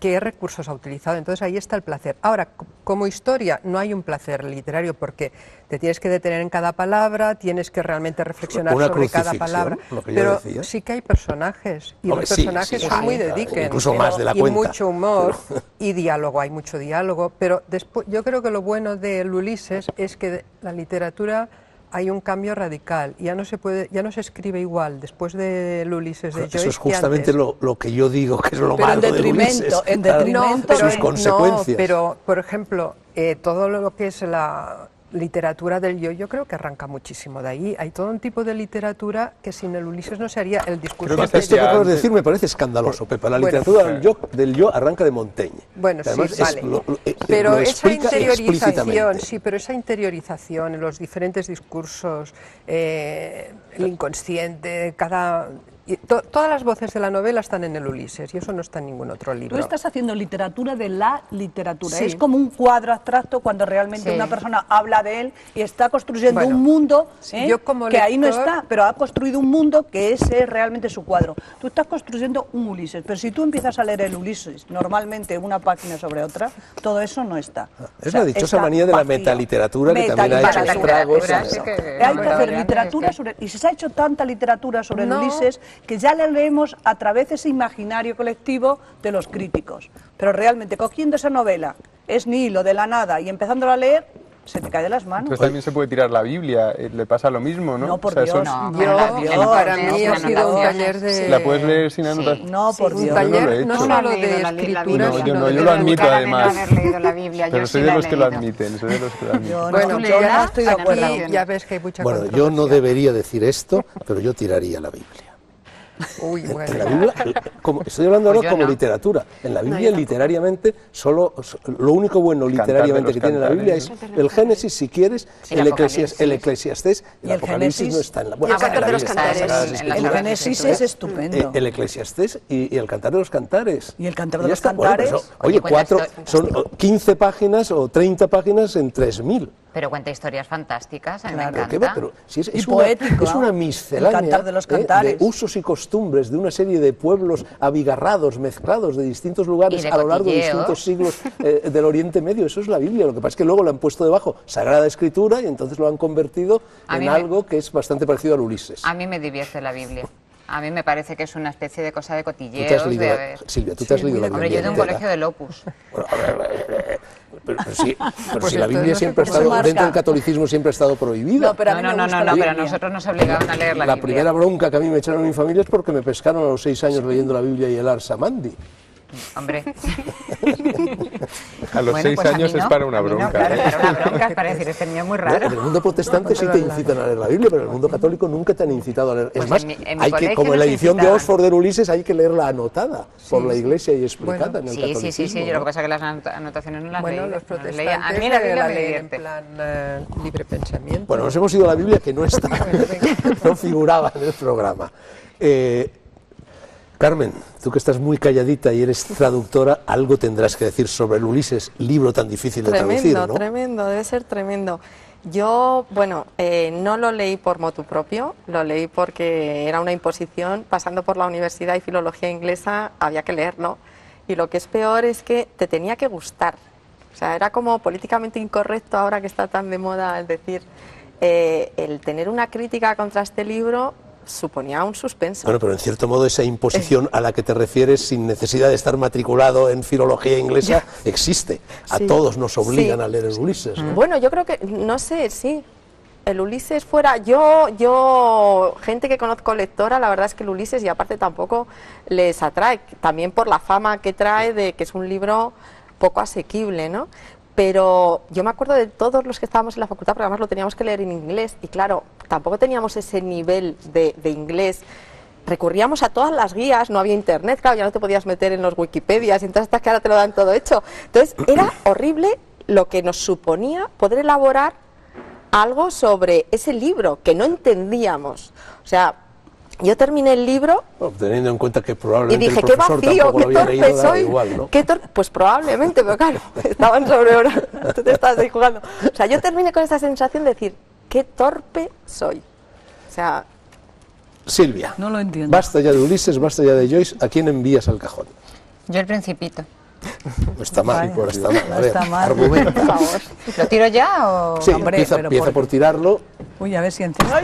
qué recursos ha utilizado. Entonces ahí está el placer. Ahora, como historia, no hay un placer literario porque te tienes que detener en cada palabra, tienes que realmente reflexionar
Una
sobre cada
crucifixión,
palabra.
lo que yo
Pero
decía.
sí que hay personajes y
Hombre,
los
sí,
personajes
sí,
son
sí,
muy
claro,
de Dickens.
incluso más de la
y
cuenta.
mucho humor y diálogo, hay mucho diálogo. Pero después, yo creo que lo bueno del Ulises es que la literatura hay un cambio radical. Ya no se escribe igual después del Ulises de Joyce.
Eso es
que
justamente
antes.
lo que yo digo que es lo
Pero en
malo del
detrimento,
Ulises.
en
Claro,
detrimento
sus
de-
consecuencias.
No, pero por ejemplo, todo lo que es la literatura del yo creo que arranca muchísimo de ahí. Hay todo un tipo de literatura que sin el Ulises no se haría el discurso.
Creo que
Esto que
Ya,
acabas de
antes-
decir me parece escandaloso, Pepa. La
Bueno,
literatura del yo arranca de Montaigne.
Bueno,
Que
sí,
además
vale.
lo
Pero esa
explica
interiorización,
explícitamente.
sí, pero esa interiorización en los diferentes discursos, el inconsciente, todas las voces de la novela están en el Ulises y eso no está en ningún otro libro.
Tú estás haciendo literatura de la literatura.
Sí.
Es como un cuadro abstracto cuando realmente
Sí.
una persona habla de él y está construyendo
Bueno,
un mundo
yo como
que ahí no
lector-
está, pero ha construido un mundo que ese es realmente su cuadro. Tú estás construyendo un Ulises, pero si tú empiezas a leer el Ulises normalmente una página sobre otra, todo eso no está.
Es la dichosa manía de la metaliteratura que también ha hecho estragos.
Sí que-
Hay que hacer
Bueno,
literatura
es que-
sobre... Y se ha hecho tanta literatura sobre el
No.
Ulises que ya le leemos a través de ese imaginario colectivo de los críticos. Pero realmente, cogiendo esa novela, es ni hilo de la nada, y empezándola a leer, se te cae de las manos.
Entonces también se puede tirar la Biblia, le pasa lo mismo, ¿no?
No, por
O sea,
Dios.
son-
No,
Yo,
anotaciones,
para
anotaciones,
mí ha sido un
anotaciones.
taller de...
¿La puedes leer sin
Sí.
anotaciones?
No, por
un
Dios.
Yo no lo he
taller no
hecho.
solo
he
de
leído la
escritura,
Biblia,
No, yo
sino
no,
de
yo lo admito,
Cara de
además.
no haber leído la Biblia,
Pero
yo
soy
sí
de
la he
los que lo
leído.
admiten, soy de los que lo admiten.
Yo no,
Bueno,
yo
ya
no estoy de acuerdo.
aquí ya ves que hay mucha
Bueno, yo no
controversia.
debería decir esto, pero yo tiraría la Biblia.
Uy,
En la
bueno.
Biblia, estoy hablando ahora
Pues yo
como
no.
literatura. En la Biblia, literariamente, lo único bueno literariamente
los
que tiene la Biblia es
Cantares,
el Génesis, si quieres,
Y el Apocalipsis.
el Eclesiastés,
Y
el
el
Apocalipsis
Génesis.
no está en la
Y el
está en
Cantar
la
de los
Biblia, está en las
Cantares.
Sagradas
En las
El
Escrituras.
Génesis
Escrituras.
es estupendo.
El Eclesiastés y el Cantar de los Cantares.
Y el Cantar
Y
de
ya
los
está. Bueno,
Cantares.
pues, oye,
Oye, cuenta
son 15 páginas o 30 páginas en 3.000.
Pero cuenta historias fantásticas, a mí
Claro.
me
Pero, ¿qué
encanta.
va? Pero si es,
Y
es
poético,
es una
¿no?
miscelánea
El Cantar de los
de
Cantares.
usos y costumbres de una serie de pueblos abigarrados, mezclados de distintos lugares
Y de
a lo largo de
cotilleo.
distintos siglos del Oriente Medio. Eso es la Biblia. Lo que pasa es que luego lo han puesto debajo Sagrada Escritura y entonces lo han convertido
A
en
mí
algo que es bastante parecido al Ulises.
A mí me divierte la Biblia. A mí me parece que es una especie de cosa de
¿Tú
cotilleos.
te has leído,
de haber...
Silvia, tú te has leído la
Hombre,
Biblia
yo de un
entera?
colegio del Opus.
Bueno, a ver, pero si
Pues
la
entonces
Biblia
no sé
siempre ha
cómo se
estado,
marca.
dentro del catolicismo siempre ha estado prohibida.
No, pero a mí
No,
me
no,
gusta
no,
la
no, pero a
Biblia.
nosotros nos obligaban a leer la
La
Biblia.
primera bronca que a mí me echaron en mi familia es porque me pescaron a los 6 años leyendo la Biblia y el Arsamandi.
Hombre.
A los
Bueno,
6
pues a mí
años
no,
es para una
a mí no,
bronca.
claro,
¿eh?
es para una bronca, es para decir, este niño es muy raro.
En el mundo protestante sí te incitan a leer la Biblia, pero en el mundo católico nunca te han incitado a leer.
Pues
Es más,
en mi
hay que,
colegio
como en la
nos
edición de
incitaban.
Oxford de Ulises, hay que leerla anotada por la Iglesia y explicada en el
Sí,
catolicismo.
sí, sí, sí, yo lo
¿no?
que pasa es que las anotaciones no las
Bueno,
leí.
los
no las
protestantes
leía. A mí la Biblia me
leen en
divierte.
plan libre pensamiento.
Bueno, nos hemos ido a la Biblia que no está, no figuraba en el programa. Carmen, tú que estás muy calladita y eres traductora, algo tendrás que decir sobre el Ulises, libro tan difícil de traducir, ¿no?
Tremendo, debe ser tremendo. Yo, bueno, no lo leí por motu propio, lo leí porque era una imposición, pasando por la universidad y filología inglesa había que leerlo. Y lo que es peor es que te tenía que gustar. O sea, era como políticamente incorrecto ahora que está tan de moda, es decir, el tener una crítica contra este libro suponía un suspenso.
Bueno, pero en cierto modo esa imposición a la que te refieres sin necesidad de estar matriculado en filología inglesa existe. A
Sí.
todos nos obligan
Sí.
a leer el Ulises, ¿no?
Bueno, yo creo que, no sé, sí. El Ulises fuera, yo, gente que conozco lectora, la verdad es que el Ulises, y aparte tampoco les atrae, también por la fama que trae de que es un libro poco asequible, ¿no? Pero yo me acuerdo de todos los que estábamos en la facultad, porque además lo teníamos que leer en inglés, y claro, tampoco teníamos ese nivel de inglés. Recurríamos a todas las guías, no había internet, claro, ya no te podías meter en los Wikipedias, y entonces hasta que ahora te lo dan todo hecho. Entonces era horrible lo que nos suponía poder elaborar algo sobre ese libro que no entendíamos. O sea, yo terminé el libro
Bueno, teniendo en cuenta que
y
probablemente
dije,
el
qué
profesor
vacío,
tampoco lo
qué
había
torpe
leído, daba
soy.
igual, ¿no?
Pues probablemente, pero claro, estaban sobre hora, tú te estabas ahí jugando. O sea, yo terminé con esa sensación de decir, qué torpe soy. O sea,
Silvia,
No lo entiendo.
basta ya de Ulises, basta ya de Joyce, ¿a quién envías al cajón?
Yo el Principito.
No está mal,
Vaya,
pues está mal. A
no
ver,
está mal.
argumenta.
por favor.
¿Lo tiro ya o...?
Sí,
Hombre,
empieza,
pero
empieza por tirarlo.
Uy, a ver si entiendo.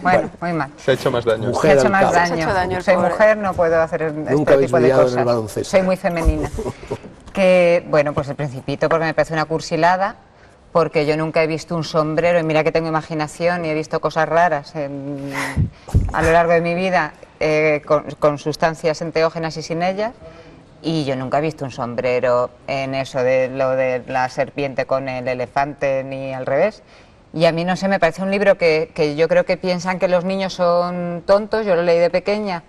Bueno, muy mal.
Se ha hecho más daño.
Mujer
Me ha hecho
al
más
cabo.
daño.
Se ha hecho daño el
Soy
pobre.
mujer, no puedo hacer
Nunca
este
habéis
tipo de
brillado en el
cosas.
baloncesto.
Soy muy femenina. Que, bueno, pues el Principito, porque me parece una cursilada, porque yo nunca he visto un sombrero, y mira que tengo imaginación y he visto cosas raras a lo largo de mi vida, con sustancias enteógenas y sin ellas, y yo nunca he visto un sombrero en eso de lo de la serpiente con el elefante ni al revés. Y a mí, no sé, me parece un libro que yo creo que piensan que los niños son tontos. Yo lo leí de pequeña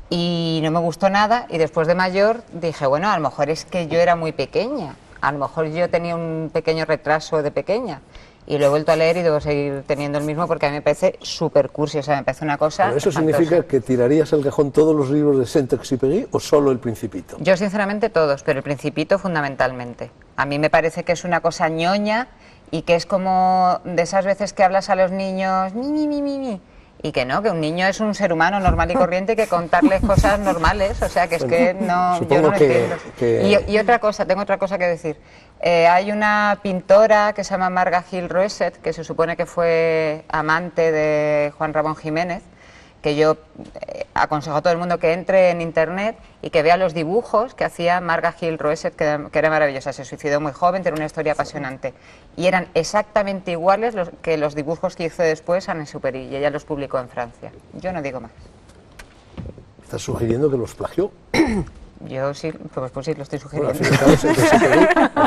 y no me gustó nada, y después de mayor dije, bueno, a lo mejor es que yo era muy pequeña, a lo mejor yo tenía un pequeño retraso de pequeña, y lo he vuelto a leer y debo seguir teniendo el mismo porque a mí me parece súper cursi, o sea, me parece una cosa
Pero ¿eso
espantosa.
significa que tirarías al cajón todos los libros de Saint-Exupéry o solo El Principito?
Yo sinceramente todos, pero el Principito fundamentalmente. A mí me parece que es una cosa ñoña y que es como de esas veces que hablas a los niños, mi, y que no, que un niño es un ser humano normal y corriente, y que contarles cosas normales, o sea, que es que no, yo
supongo
no lo
que-
entiendo.
que-
Y otra cosa, tengo otra cosa que decir. Hay una pintora que se llama Marga Gil Roesset, que se supone que fue amante de Juan Ramón Jiménez, que yo aconsejo a todo el mundo que entre en internet y que vea los dibujos que hacía Marga Gil Roesset, que era maravillosa. Se suicidó muy joven, tiene una historia apasionante. Y eran exactamente iguales que los dibujos que hizo después Saint-Exupéry, y ella los publicó en Francia. Yo no digo más.
¿Estás sugiriendo que los plagió?
Yo sí, pues sí, lo estoy
Bueno, al
sugiriendo.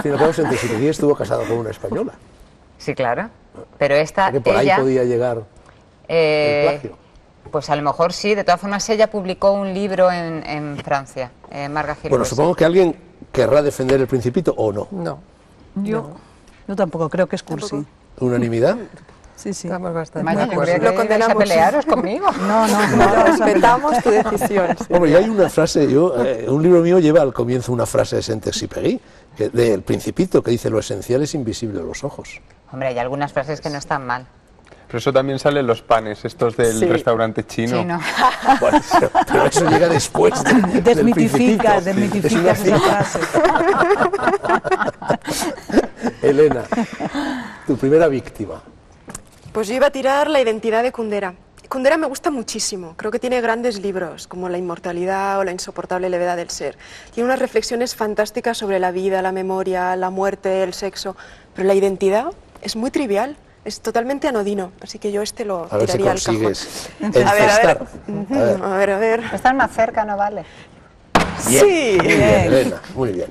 fin y al cabo, Saint-Exupéry estuvo casado con una española.
Sí, claro. Pero esta,
Que por ahí
ella...
podía llegar el plagio.
Pues a lo mejor sí. De todas formas, ella publicó un libro en Francia, Marga Gil
Bueno,
Roesset.
supongo que alguien querrá defender El Principito o no.
No,
Yo tampoco creo que es cursi.
¿Unanimidad?
Sí, sí.
estamos bastante
Vaya,
de
yo creía
acuerdo.
que ibais a pelearos conmigo.
No, no.
Respetamos tu decisión. sí.
Hombre, y hay una frase, un libro mío lleva al comienzo una frase de Saint-Exupéry, del Principito, que dice: lo esencial es invisible a los ojos.
Hombre, hay algunas frases que no están mal.
Pero eso también sale en los panes, estos del
Sí.
restaurante chino.
Sí, ¿no?
Bueno, pero eso llega después del
Desmitificas,
Principito.
desmitificas
Es una
esa
cita.
frase.
Elena, tu primera víctima.
Pues yo iba a tirar La identidad de Kundera. Kundera me gusta muchísimo. Creo que tiene grandes libros, como La inmortalidad o La insoportable levedad del ser. Tiene unas reflexiones fantásticas sobre la vida, la memoria, la muerte, el sexo. Pero la identidad es muy trivial, es totalmente anodino. Así que yo lo
A ver si
tiraría al cajón.
consigues
A ver. A ver.
Estás más cerca, no vale.
Sí.
Muy bien, Elena, muy bien.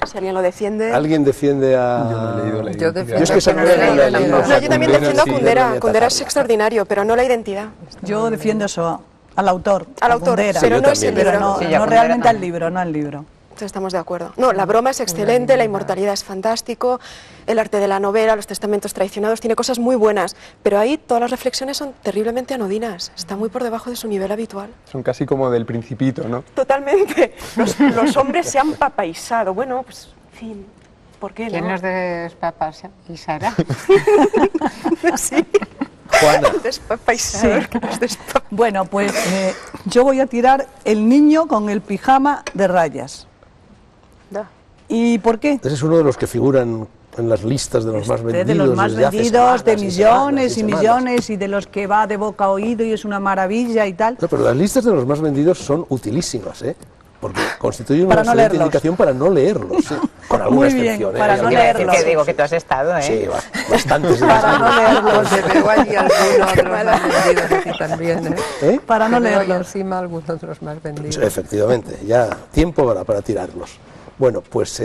No sé si alguien lo defiende.
¿Alguien defiende a...?
Yo no he leído la
Yo
identidad.
defiendo
Yo es que esa
que no
novela
la
no la he
leí
leído.
tampoco.
No, yo también defiendo a
sí, no
Kundera.
voy a
Kundera es
atacarla.
extraordinario, pero no la identidad.
Yo defiendo eso al autor.
Al
a
autor,
Kundera.
pero
yo
no es el
también.
Pero
libro.
no,
Sí,
no
ya Kundera
realmente al
también.
libro, no al libro.
Entonces estamos de acuerdo. No, la broma es excelente, la inmortalidad es fantástico, el arte de la novela, los testamentos traicionados, tiene cosas muy buenas, pero ahí todas las reflexiones son terriblemente anodinas, está muy por debajo de su nivel habitual.
Son casi como del Principito, ¿no?
Totalmente. Los hombres se han papaizado. Bueno, pues, en fin, ¿por qué
¿Quién
no?
nos despapaizará?
Sí,
Juana,
despapaizado.
Sí. Bueno, pues yo voy a tirar El niño con el pijama de rayas. ¿Y por qué?
ese es uno de los que figuran en las listas de los más vendidos.
De los más
desde hace
vendidos, de
semanas y
millones y
semanas.
millones, y de los que va de boca a oído y es una maravilla y tal.
No, pero las listas de los más vendidos son utilísimas, ¿eh? Porque constituyen una
Para no
excelente
leerlos.
indicación para no leerlos, ¿sí? Con alguna
Muy bien,
excepción, ¿eh?
para
Hay
no
alguna
leerlos.
excepción,
Que digo
sí.
que tú has estado, ¿eh?
Sí, bastantes.
Para no leerlos.
Te veo allí algunos de los más vendidos aquí también, ¿eh?
¿Eh?
Para no
Te veo allí
leerlos.
encima algunos de los más vendidos.
Efectivamente, ya tiempo para tirarlos. Bueno, pues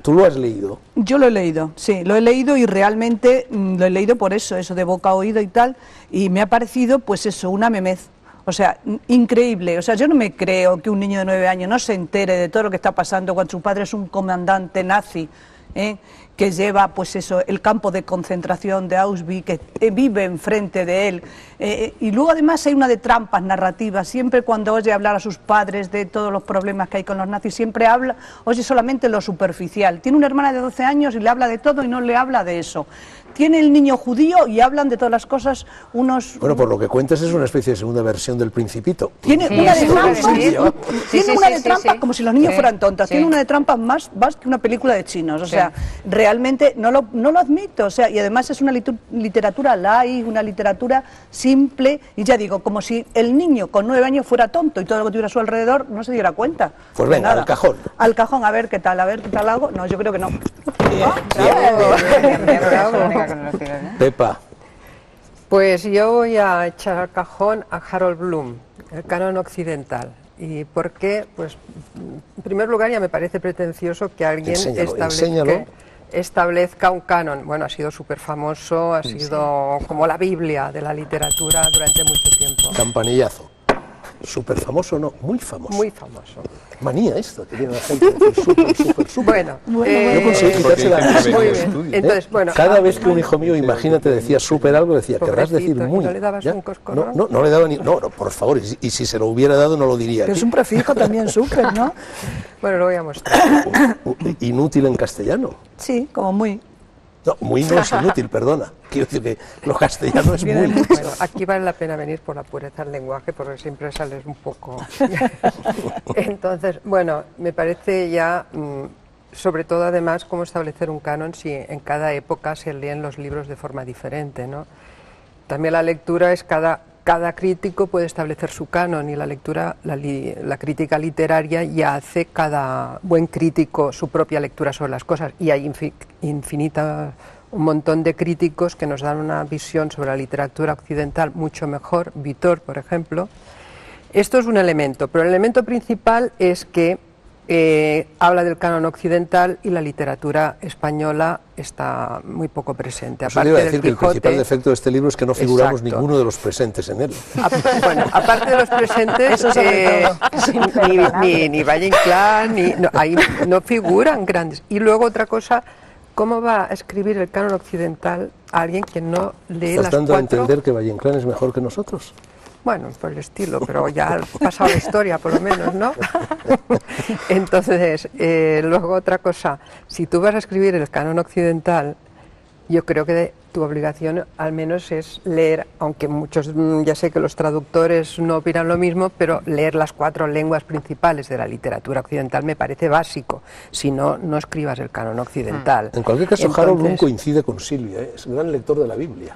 tú lo has leído.
Yo lo he leído, sí, lo he leído y realmente lo he leído por eso de boca a oído y tal, y me ha parecido, pues eso, una memez. O sea, increíble. O sea, yo no me creo que un niño de 9 años no se entere de todo lo que está pasando cuando su padre es un comandante nazi, que lleva, pues eso, el campo de concentración de Auschwitz, que vive enfrente de él. Y luego además hay una de trampas narrativas. Siempre cuando oye hablar a sus padres de todos los problemas que hay con los nazis, siempre oye solamente lo superficial. Tiene una hermana de 12 años y le habla de todo y no le habla de eso. Tiene el niño judío y hablan de todas las cosas unos...
Bueno, por lo que cuentas es una especie de segunda versión del Principito.
Tiene
Sí,
una de
sí,
trampas,
sí,
tiene una de trampas
sí.
como si los niños
Sí,
fueran tontos,
sí.
tiene una de trampas más que una película de chinos, o sea, realmente no lo admito, o sea, y además es una literatura light, una literatura simple, y ya digo, como si el niño con 9 años fuera tonto y todo lo que tuviera a su alrededor no se diera cuenta.
Pues
De
venga,
nada.
al cajón.
Al cajón, a ver qué tal hago. No, yo creo que no.
Pepa,
Pues yo voy a echar al cajón a Harold Bloom, el canon occidental. ¿Y por qué? Pues en primer lugar ya me parece pretencioso que alguien
Enséñalo.
establezca un canon. Bueno, ha sido súper famoso, ha sido como la Biblia de la literatura durante mucho tiempo.
campanillazo. Súper famoso, no, muy famoso.
Muy famoso.
Manía esto, que tiene la gente de decir súper.
Bueno,
Yo conseguí quitársela.
Porque hay gente que
muy
ve
bien.
estudios.
Entonces, bueno,
Cada vez que un hijo mío, imagínate, decía súper algo, decía, querrás decir
Pobrecito, ¿y
muy.
no le dabas
¿Ya?
un coscorrón?
No le daba ni. No, por favor, y si se lo hubiera dado, no lo diría.
Que es
aquí.
un prefijo también súper, ¿no?
bueno, lo voy a mostrar.
Inútil en castellano.
Sí, como muy.
No, muy no es inútil, perdona. Quiero decir que lo castellano es
Viene
muy.
mucho.
Bueno, aquí vale la pena venir por la pureza del lenguaje porque siempre sales un poco... Entonces, bueno, me parece ya, sobre todo además, cómo establecer un canon si en cada época se leen los libros de forma diferente, ¿no? También la lectura es cada crítico puede establecer su canon y la lectura, la crítica literaria ya hace cada buen crítico su propia lectura sobre las cosas y hay un montón de críticos que nos dan una visión sobre la literatura occidental mucho mejor, Vitor, por ejemplo. Esto es un elemento, pero el elemento principal es que habla del canon occidental y la literatura española está muy poco presente.
Eso le iba a decir
del
que el
Quijote,
principal defecto de este libro es que no figuramos
Exacto.
ninguno de los presentes en él.
Bueno, aparte de los presentes,
Eso sobre
ni Valle Inclán, ahí no figuran grandes. Y luego otra cosa, ¿cómo va a escribir el canon occidental a alguien que no lee
¿Estás
las
dando a
cuatro?
entender que Valle Inclán es mejor que nosotros?
Bueno, por el estilo, pero ya ha pasado la historia, por lo menos, ¿no? Entonces, luego otra cosa, si tú vas a escribir el canon occidental, yo creo que tu obligación al menos es leer, aunque muchos, ya sé que los traductores no opinan lo mismo, pero leer las 4 lenguas principales de la literatura occidental me parece básico, si no, no escribas el canon occidental.
En cualquier caso, Harold Bloom
Entonces,
coincide con Silvia, es un gran lector de la Biblia.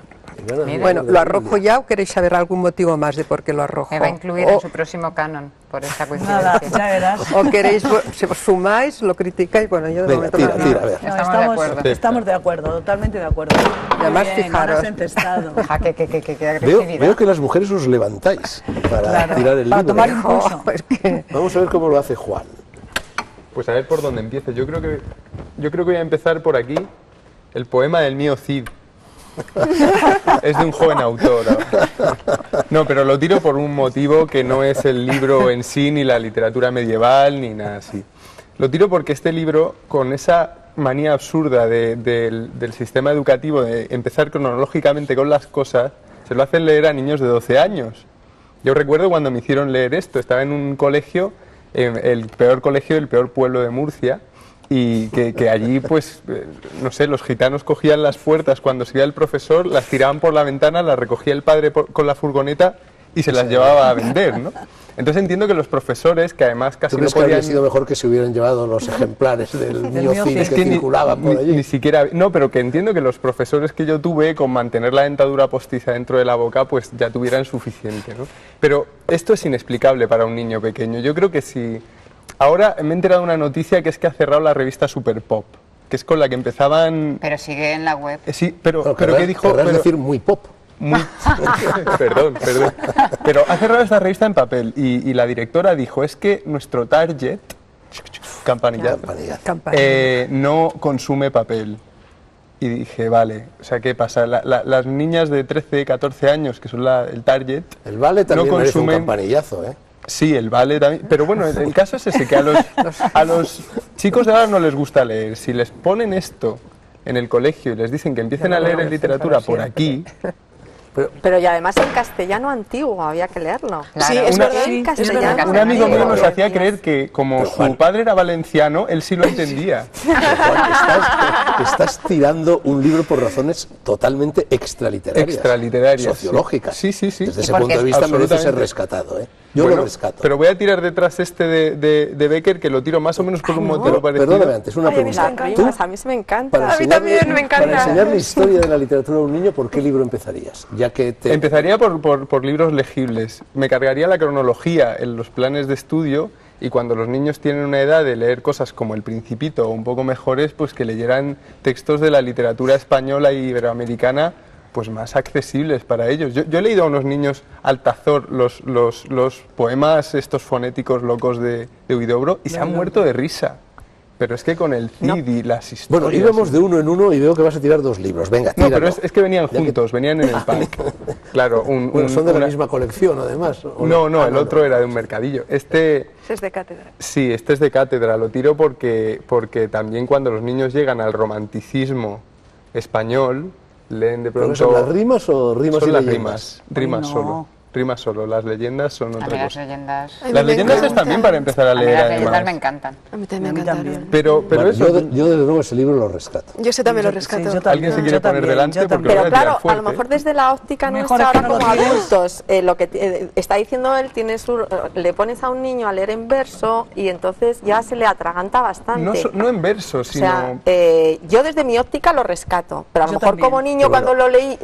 Mira.
Bueno, ¿lo arrojo ya o queréis saber algún motivo más de por qué lo arrojo?
Me va a incluir en su próximo canon, por esta
Nada,
coincidencia.
ya verás.
¿O queréis, si os sumáis, lo criticáis? Bueno, yo de
Venga,
momento
tira,
no.
tira, a ver.
No,
Estamos de acuerdo.
estamos de acuerdo, totalmente de acuerdo.
Y además,
Muy bien,
fijaros.
has empestado.
Ja, qué
Veo
agresividad.
que las mujeres os levantáis para
Claro,
tirar el
para
libro.
tomar impulso.
Es que
Vamos a ver cómo lo hace Juan.
Pues a ver por dónde empiece. Yo creo que voy a empezar por aquí. El poema del mío Cid. Es de un joven autor. No, pero lo tiro por un motivo que no es el libro en sí, ni la literatura medieval, ni nada así. Lo tiro porque este libro, con esa manía absurda del sistema educativo de empezar cronológicamente con las cosas, se lo hacen leer a niños de 12 años. Yo recuerdo cuando me hicieron leer esto, estaba en un colegio, el peor colegio del peor pueblo de Murcia, y que allí, pues, no sé, los gitanos cogían las puertas cuando se iba el profesor, las tiraban por la ventana, las recogía el padre con la furgoneta y se las llevaba a vender, ¿no? Entonces entiendo que los profesores, que además casi
¿Tú
no
crees que habría
podían...
sido mejor que se hubieran llevado los ejemplares del
mío
mío Cid
Cid.
que circulaban por allí?
Ni siquiera... No, pero que entiendo que los profesores que yo tuve, con mantener la dentadura postiza dentro de la boca, pues ya tuvieran suficiente, ¿no? Pero esto es inexplicable para un niño pequeño. Yo creo que si... Ahora me he enterado de una noticia que es que ha cerrado la revista Super Pop, que es con la que empezaban...
Pero sigue en la web.
Sí, pero
No,
¿qué dijo?
querrás
Pero-
decir muy pop.
muy... perdón. Pero ha cerrado esta revista en papel y la directora dijo, es que nuestro target, campanillazo,
Campanillazo.
no consume papel. Y dije, vale, o sea, ¿qué pasa? Las niñas de 13, 14 años, que son el target,
El vale también
no
merece un
consumen-
campanillazo, ¿eh?
Sí, el vale también. Pero bueno, el caso es ese, que a los chicos de ahora no les gusta leer. Si les ponen esto en el colegio y les dicen que empiecen a leer en literatura por aquí,
Pero y además en castellano antiguo había que leerlo.
Claro.
Sí, es
Una-
verdad.
En
es
castellano.
verdad.
un amigo mío nos
Pero-
hacía creer que como
Pero,
su
Juan-
padre era valenciano, él sí lo entendía.
Estás tirando un libro por razones totalmente extraliterarias.
Extraliterarias,
Sociológicas.
sí. Sí, sí.
Desde
Y
ese
porque
punto de vista merece
absolutamente.
ser rescatado, ¿eh? Yo
Bueno,
lo rescato.
Pero voy a tirar detrás este de Becker, que lo tiro más o menos por un motivo parecido.
Perdóname antes, una
Ay, a mí
pregunta.
me encanta.
Las
¿Tú,
rimas, a mí se me encanta.
para
A mí
enseñarle-
también me encanta.
Para enseñarle historia de la literatura a un niño, ¿por qué libro empezarías? Ya que te...
Empezaría por libros legibles. Me cargaría la cronología en los planes de estudio y cuando los niños tienen una edad de leer cosas como El Principito o un poco mejores, pues que leyeran textos de la literatura española e iberoamericana pues más accesibles para ellos. Yo he leído a unos niños Altazor los poemas estos fonéticos locos de Huidobro y se han muerto de risa. Pero es que con el Cid y las historias...
Bueno, íbamos de uno en uno y veo que vas a tirar dos libros. Venga,
No,
tíralo.
pero es que venían
Ya que-
juntos, venían en el pack. Claro,
Bueno, son de la
una-
misma colección, además. ¿o
No,
Ah,
el otro era de un mercadillo. Este...
Es de cátedra.
Sí, este es de cátedra, lo tiro porque también cuando los niños llegan al romanticismo español, leen de
¿Pero
pronto...
son las rimas o rimas
son
y
las
leyendas?
rimas
no.
solo. Rimas solo, las leyendas son
A mí
otra
las
cosa.
leyendas...
Ay,
Las
me
leyendas
encanta.
están bien para empezar a
A mí
leer
las leyendas me
además.
encantan.
A mí también
A
me
mí
encantaron.
también.
Pero
Bueno,
eso...
yo desde luego ese libro lo rescato.
Yo ese también lo
Sí,
rescato.
yo también,
¿Alguien se quiere
yo
poner
también,
delante?
yo
Porque
también.
lo voy
Pero
a tirar
claro, a
fuerte.
lo mejor desde la óptica
Mejor
nuestra
que
ahora
no lo
como
tires.
adultos, lo que está diciendo él, le pones a un niño a leer en verso y entonces ya se le atraganta bastante.
No en verso,
O
sino...
sea, yo desde mi óptica lo rescato, pero a lo
Yo
mejor
también.
como niño
Pero
cuando
bueno.
lo leí,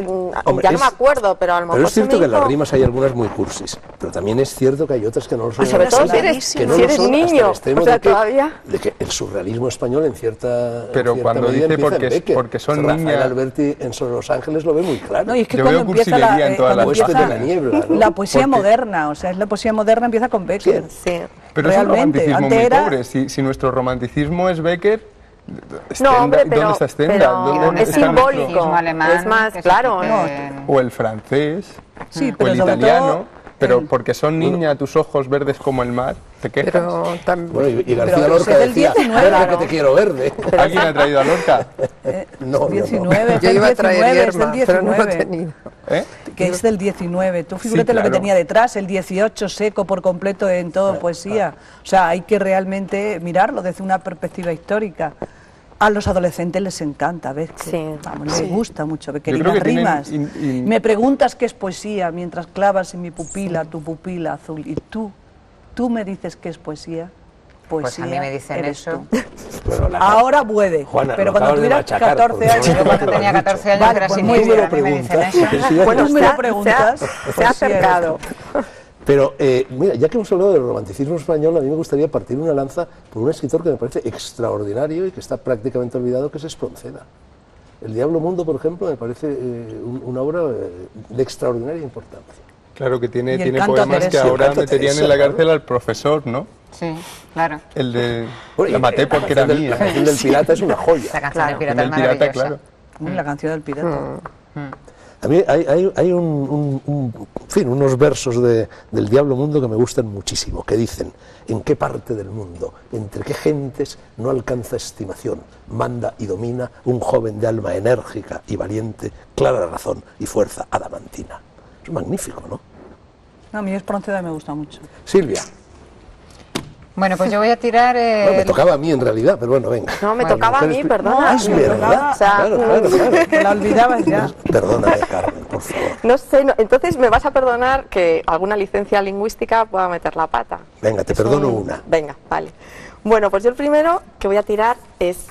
Hombre,
ya no
es-
me acuerdo, pero a lo mejor
Pero es
se me
cierto que en las
hizo-
rimas hay algunas muy cursis, pero también es cierto que hay otras que no lo son.
sobre todo si eres,
que no
si
lo
eres
son hasta el
niño,
extremo
o sea,
de que,
todavía...
de que el surrealismo español en cierta
Pero
cierta
cuando
medida
dice
empieza en
porque-
Becker.
porque son
Rafael
niñas-
Alberti en Sobre los Ángeles lo ve muy claro.
No, y es que
Yo
cuando
veo
empieza
cursilería en todas
cuando
las
Huésped de
empieza
la niebla, ¿no?
la poesía
Porque-
moderna, o sea, es la poesía moderna empieza con Becker.
Sí.
Pero es un
Realmente,
romanticismo
antes
muy
era-
pobre. Si nuestro romanticismo es Becker,
No,
Stendhal,
hombre, pero,
¿dónde está Stendhal?
pero
¿Dónde
es
está nuestro-
simbólico,
romanticismo alemán,
es más,
que se
claro.
quiten-
O el francés,
Sí,
o
pero
el
sobre
italiano,
todo
pero porque son niña, tus ojos verdes como el mar, ¿te quejas?
Pero también...
Bueno, y García
Pero
Lorca
ese del
decía,
19,
verde
claro.
que te quiero verde.
¿Alguien ha traído a Lorca?
No, yo no.
19, es
Yo
del
iba a traer
19, es
hierba,
del
pero no lo he
19.
tenido.
¿Eh?
Que es del 19. Tú figúrate lo que
claro.
tenía detrás, el 18 seco por completo en todo poesía. O sea, hay que realmente mirarlo desde una perspectiva histórica. A los adolescentes les encanta, ¿ves?
Sí.
Vamos, les gusta mucho Becker.
Yo
Y
creo
las
que tienen
rimas. Me preguntas qué es poesía mientras clavas en mi pupila tu pupila azul. Y tú me dices qué es poesía.
Pues a mí me dicen
eres
eso.
tú.
Pero
Ahora puede,
Juana,
pero
lo
cuando
acabas de
tuvieras
machacar,
14
porque
años...
no
Yo cuando tenía 14 años
Vale,
era
pues
sin
muy
vivir,
bien
a mí me dicen eso.
Bueno,
se
me
ha-
lo preguntas.
se ha acercado.
Pero, mira, ya que hemos hablado del romanticismo español, a mí me gustaría partir una lanza por un escritor que me parece extraordinario y que está prácticamente olvidado, que es Espronceda. El Diablo Mundo, por ejemplo, me parece una obra de extraordinaria importancia.
Claro que
Y
tiene
el canto
poemas
Teresa.
que ahora
El canto
meterían
Teresa,
en la
claro.
cárcel al profesor, ¿no?
Sí, claro.
El de
Bueno,
la
y
maté porque era
La
mía.
canción del pirata es una joya.
La canción
Claro.
del pirata es
El pirata,
maravillosa.
claro.
La canción del pirata.
A mí hay unos versos del Diablo Mundo que me gustan muchísimo, que dicen: ¿en qué parte del mundo, entre qué gentes no alcanza estimación, manda y domina un joven de alma enérgica y valiente, clara razón y fuerza adamantina? Es magnífico, ¿no?
No, a mí Espronceda me gusta mucho.
Silvia,
Bueno, pues yo voy a tirar...
no, me tocaba a mí en realidad, pero bueno, venga.
No, me
Vale,
tocaba a mí,
mujeres-
perdona.
Es verdad,
O sea,
claro.
Te la olvidabas ya.
Perdóname, Carmen, por favor.
No sé, entonces me vas a perdonar que alguna licencia lingüística pueda meter la pata.
Venga, te
Es
perdono una.
Venga, vale. Bueno, pues yo el primero que voy a tirar es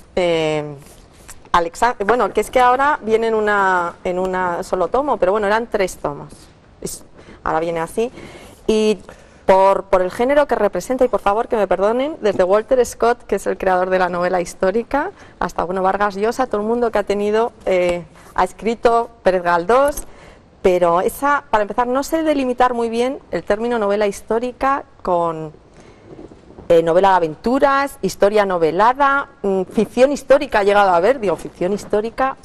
bueno, que es que ahora viene en una solo tomo, pero bueno, eran 3 tomos. Ahora viene así. Y por el género que representa, y por favor que me perdonen, desde Walter Scott, que es el creador de la novela histórica, hasta Vargas Llosa, todo el mundo que ha escrito Pérez Galdós, pero para empezar, no sé delimitar muy bien el término novela histórica con novela de aventuras, historia novelada, ficción histórica ha llegado a ver, digo, ficción histórica,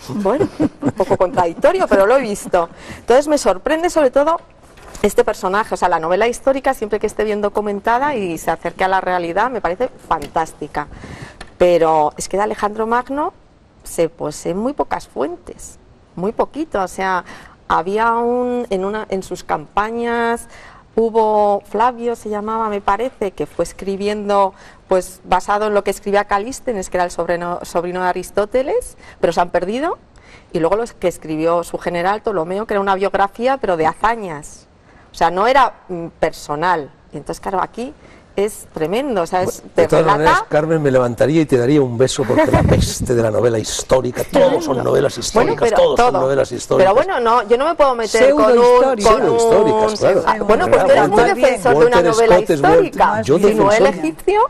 bueno, un poco contradictorio, pero lo he visto. Entonces me sorprende sobre todo este personaje, o sea, la novela histórica, siempre que esté bien documentada y se acerque a la realidad, me parece fantástica. Pero es que de Alejandro Magno se poseen muy pocas fuentes, muy poquito, o sea, había en sus campañas hubo Flavio, se llamaba, me parece, que fue escribiendo pues basado en lo que escribía Calístenes, que era el sobrino de Aristóteles, pero se han perdido, y luego los que escribió su general Ptolomeo, que era una biografía, pero de hazañas. O sea, no era personal. Y entonces, claro, aquí es tremendo. O sea,
De todas maneras, Carmen, me levantaría y te daría un beso, porque la peste de la novela histórica, todos son novelas históricas,
bueno,
todos son
todo.
novelas históricas.
Pero bueno, no, yo no me puedo meter
Pseudohistóricas, claro.
Bueno, pues tú eres muy defensor de una
Walter
novela
Scott es
histórica.
yo
Si no el
defensor.
egipcio...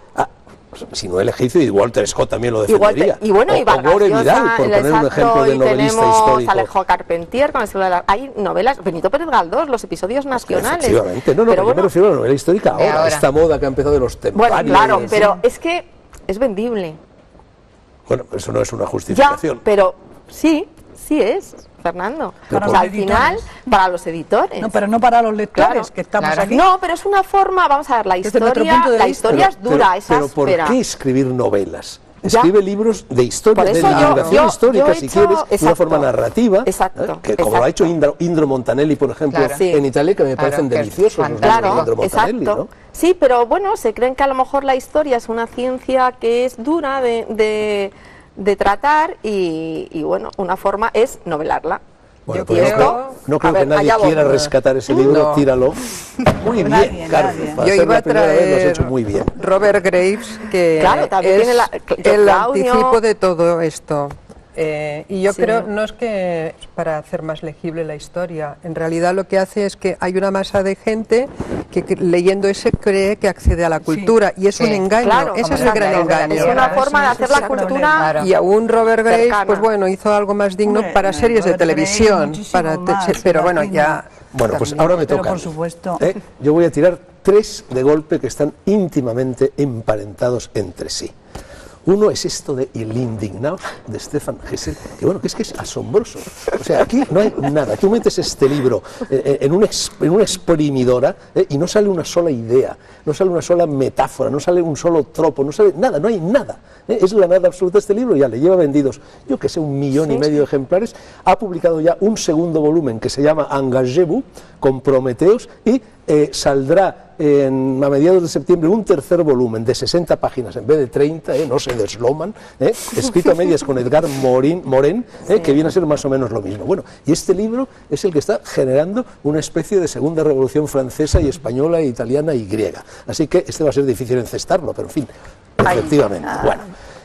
Si no el egipcio, y Walter Scott también lo
Y,
defendería.
y bueno, y Vargas
More
Llosa,
Vidal, por
el
poner un ejemplo de
y
novelista
tenemos
histórico.
Alejo Carpentier con el siglo de la... Hay novelas, Benito Pérez Galdós, los episodios nacionales.
Efectivamente, no,
pero
yo me
bueno,
refiero a la novela histórica ahora,
ahora.
esta moda que ha empezado de los
bueno,
templarios.
claro, pero es que es vendible.
Bueno, eso no es una
Ya,
justificación.
pero sí es, Fernando.
Pero
O
por-
sea, al final, para los editores.
No, pero no para los lectores,
Claro.
que estamos
Claro.
aquí.
No, pero es una forma, vamos a ver, la
Desde nuestro
historia,
punto de
la
vista.
historia es dura, es
pero ¿por
áspera.
qué escribir novelas?
Ya.
Escribe libros de historia,
Por
de
eso
divulgación
yo
histórica,
he
si
hecho-
quieres, de una
exacto.
forma narrativa,
Exacto,
que como lo ha hecho Indro Montanelli, por ejemplo,
Claro.
Sí.
en Italia, que me
Claro,
parecen
que es
deliciosos los libros de
Claro,
Indro Montanelli,
exacto.
¿no?
Sí, pero bueno, se creen que a lo mejor la historia es una ciencia que es dura de tratar y bueno, una forma es novelarla.
Bueno,
Yo
pues
creo-
no creo
a ver,
que nadie
allá voy.
quiera rescatar ese libro,
No.
tíralo. Muy bien,
Nadie,
Carmen,
nadie.
para
Yo
ser
iba
la
a
primera vez lo has
traer
hecho muy bien.
Robert Graves, que
Claro, también
es
tiene
el
Claudio.
anticipo de todo esto. Y yo
Sí.
creo, no es que es para hacer más legible la historia, en realidad lo que hace es que hay una masa de gente que leyendo ese cree que accede a la cultura, y es
Sí.
un engaño,
Claro,
ese es el
exacto.
gran engaño.
Es una forma de hacer la
exactamente.
cultura.
Claro.
Y aún Robert Graves,
Cercana.
pues bueno, hizo algo más digno
Hombre,
para series de
Robert Graves
televisión,
muchísimo más,
pero bueno,
imagino.
ya...
Bueno, pues
también.
ahora me
Pero
toca.
por supuesto.
Yo voy a tirar 3 de golpe que están íntimamente emparentados entre sí. Uno es esto de El indignado de Stefan Hessel, que bueno, que es asombroso. O sea, aquí no hay nada. Tú metes este libro en una exprimidora y no sale una sola idea, no sale una sola metáfora, no sale un solo tropo, no sale nada, no hay nada. Es la nada absoluta este libro, ya le lleva vendidos, yo que sé, 1,5 millones de ejemplares. Ha publicado ya un segundo volumen que se llama Engagez-vous, Comprometeos, y saldrá a mediados de septiembre un tercer volumen de 60 páginas en vez de 30, no se desloman, escrito a medias con Edgar Morin, que viene a ser más o menos lo mismo. Bueno, y este libro es el que está generando una especie de segunda revolución francesa y española, e italiana y griega. Así que este va a ser difícil encestarlo, pero en fin, efectivamente. Bueno,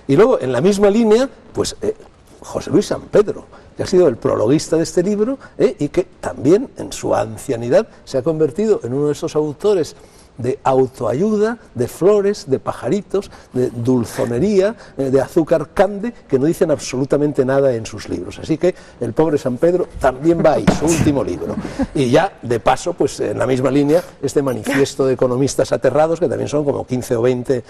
y luego en la misma línea, pues José Luis San Pedro, que ha sido el prologuista de este libro y que también en su ancianidad se ha convertido en uno de esos autores de autoayuda, de flores, de pajaritos, de dulzonería, de azúcar cande, que no dicen absolutamente nada en sus libros. Así que el pobre San Pedro también va ahí, su último libro. Y ya, de paso, pues en la misma línea, este manifiesto de economistas aterrados, que también son como 15 o 20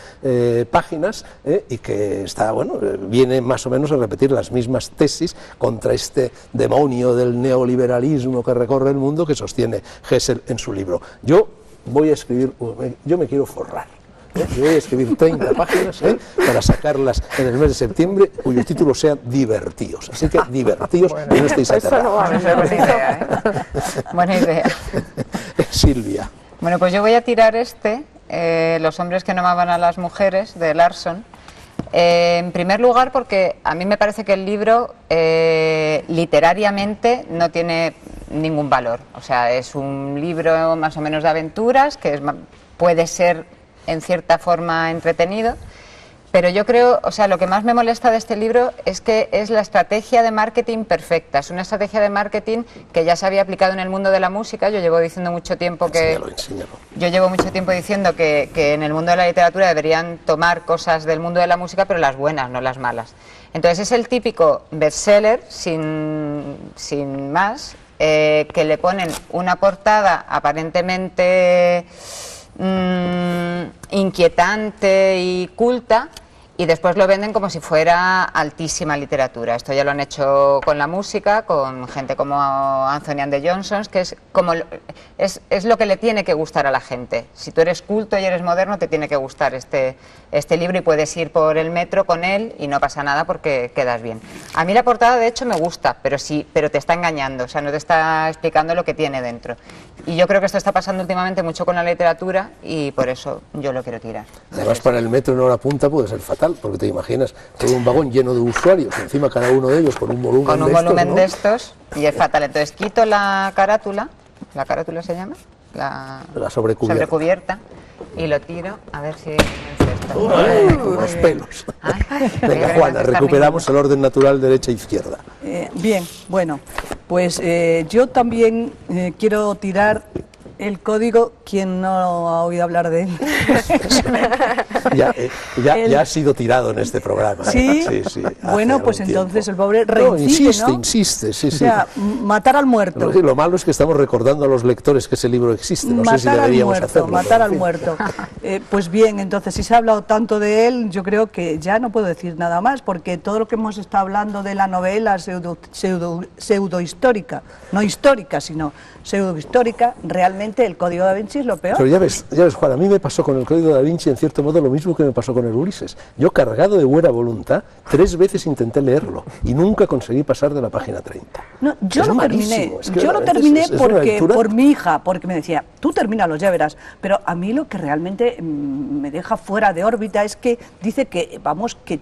páginas, y que está, bueno, viene más o menos a repetir las mismas tesis contra este demonio del neoliberalismo que recorre el mundo que sostiene Hessel en su libro. Yo voy a escribir, yo me quiero forrar. Yo voy a escribir 30 páginas para sacarlas en el mes de septiembre, cuyos títulos sean divertidos. Así que divertidos y no estéis aterrados.
Buena idea, buena idea.
Silvia.
Bueno, pues yo voy a tirar Los hombres que no amaban a las mujeres, de Larson. En primer lugar, porque a mí me parece que el libro literariamente no tiene ningún valor. O sea, es un libro más o menos de aventuras, que puede ser en cierta forma entretenido, pero yo creo, o sea, lo que más me molesta de este libro es que es la estrategia de marketing perfecta. Es una estrategia de marketing que ya se había aplicado en el mundo de la música. Yo llevo diciendo mucho tiempo que... Yo llevo mucho tiempo diciendo que en el mundo de la literatura deberían tomar cosas del mundo de la música, pero las buenas, no las malas. Entonces es el típico bestseller, sin más, que le ponen una portada aparentemente inquietante y culta, y después lo venden como si fuera altísima literatura. Esto ya lo han hecho con la música, con gente como Anthony and the Johnsons, que es lo que le tiene que gustar a la gente. Si tú eres culto y eres moderno, te tiene que gustar este libro, y puedes ir por el metro con él y no pasa nada porque quedas bien. A mí la portada de hecho me gusta, pero te está engañando, o sea, no te está explicando lo que tiene dentro. Y yo creo que esto está pasando últimamente mucho con la literatura, y por eso yo lo quiero tirar.
Además, para el metro en hora punta puede ser fatal, porque te imaginas todo un vagón lleno de usuarios, encima cada uno de ellos con un volumen
de estos, y es fatal. Entonces quito la carátula se llama, la sobrecubierta, y lo tiro, a ver si encesta.
Los pelos. Venga, Juana, recuperamos el orden natural derecha-izquierda.
Bien, bueno, pues yo también quiero tirar el código. ¿Quién no ha oído hablar de él?
Ya ha sido tirado en este programa.
¿Sí? Sí. Bueno, pues entonces el pobre reincide,
insiste, sí.
O sea, matar al muerto.
Lo malo es que estamos recordando a los lectores que ese libro existe. No sé si deberíamos hacerlo.
Matar al muerto. Pues bien, entonces, si se ha hablado tanto de él, yo creo que ya no puedo decir nada más, porque todo lo que hemos estado hablando de la novela pseudohistórica, no histórica, sino pseudohistórica, realmente el Código da Vinci es lo peor.
Pero ya ves, Juan, a mí me pasó con el Código da Vinci en cierto modo lo mismo que me pasó con el Ulises. Yo, cargado de buena voluntad, 3 veces intenté leerlo y nunca conseguí pasar de la página 30.
No, yo lo terminé por mi hija, porque me decía, tú termínalos, ya verás. Pero a mí lo que realmente me deja fuera de órbita es que dice que, que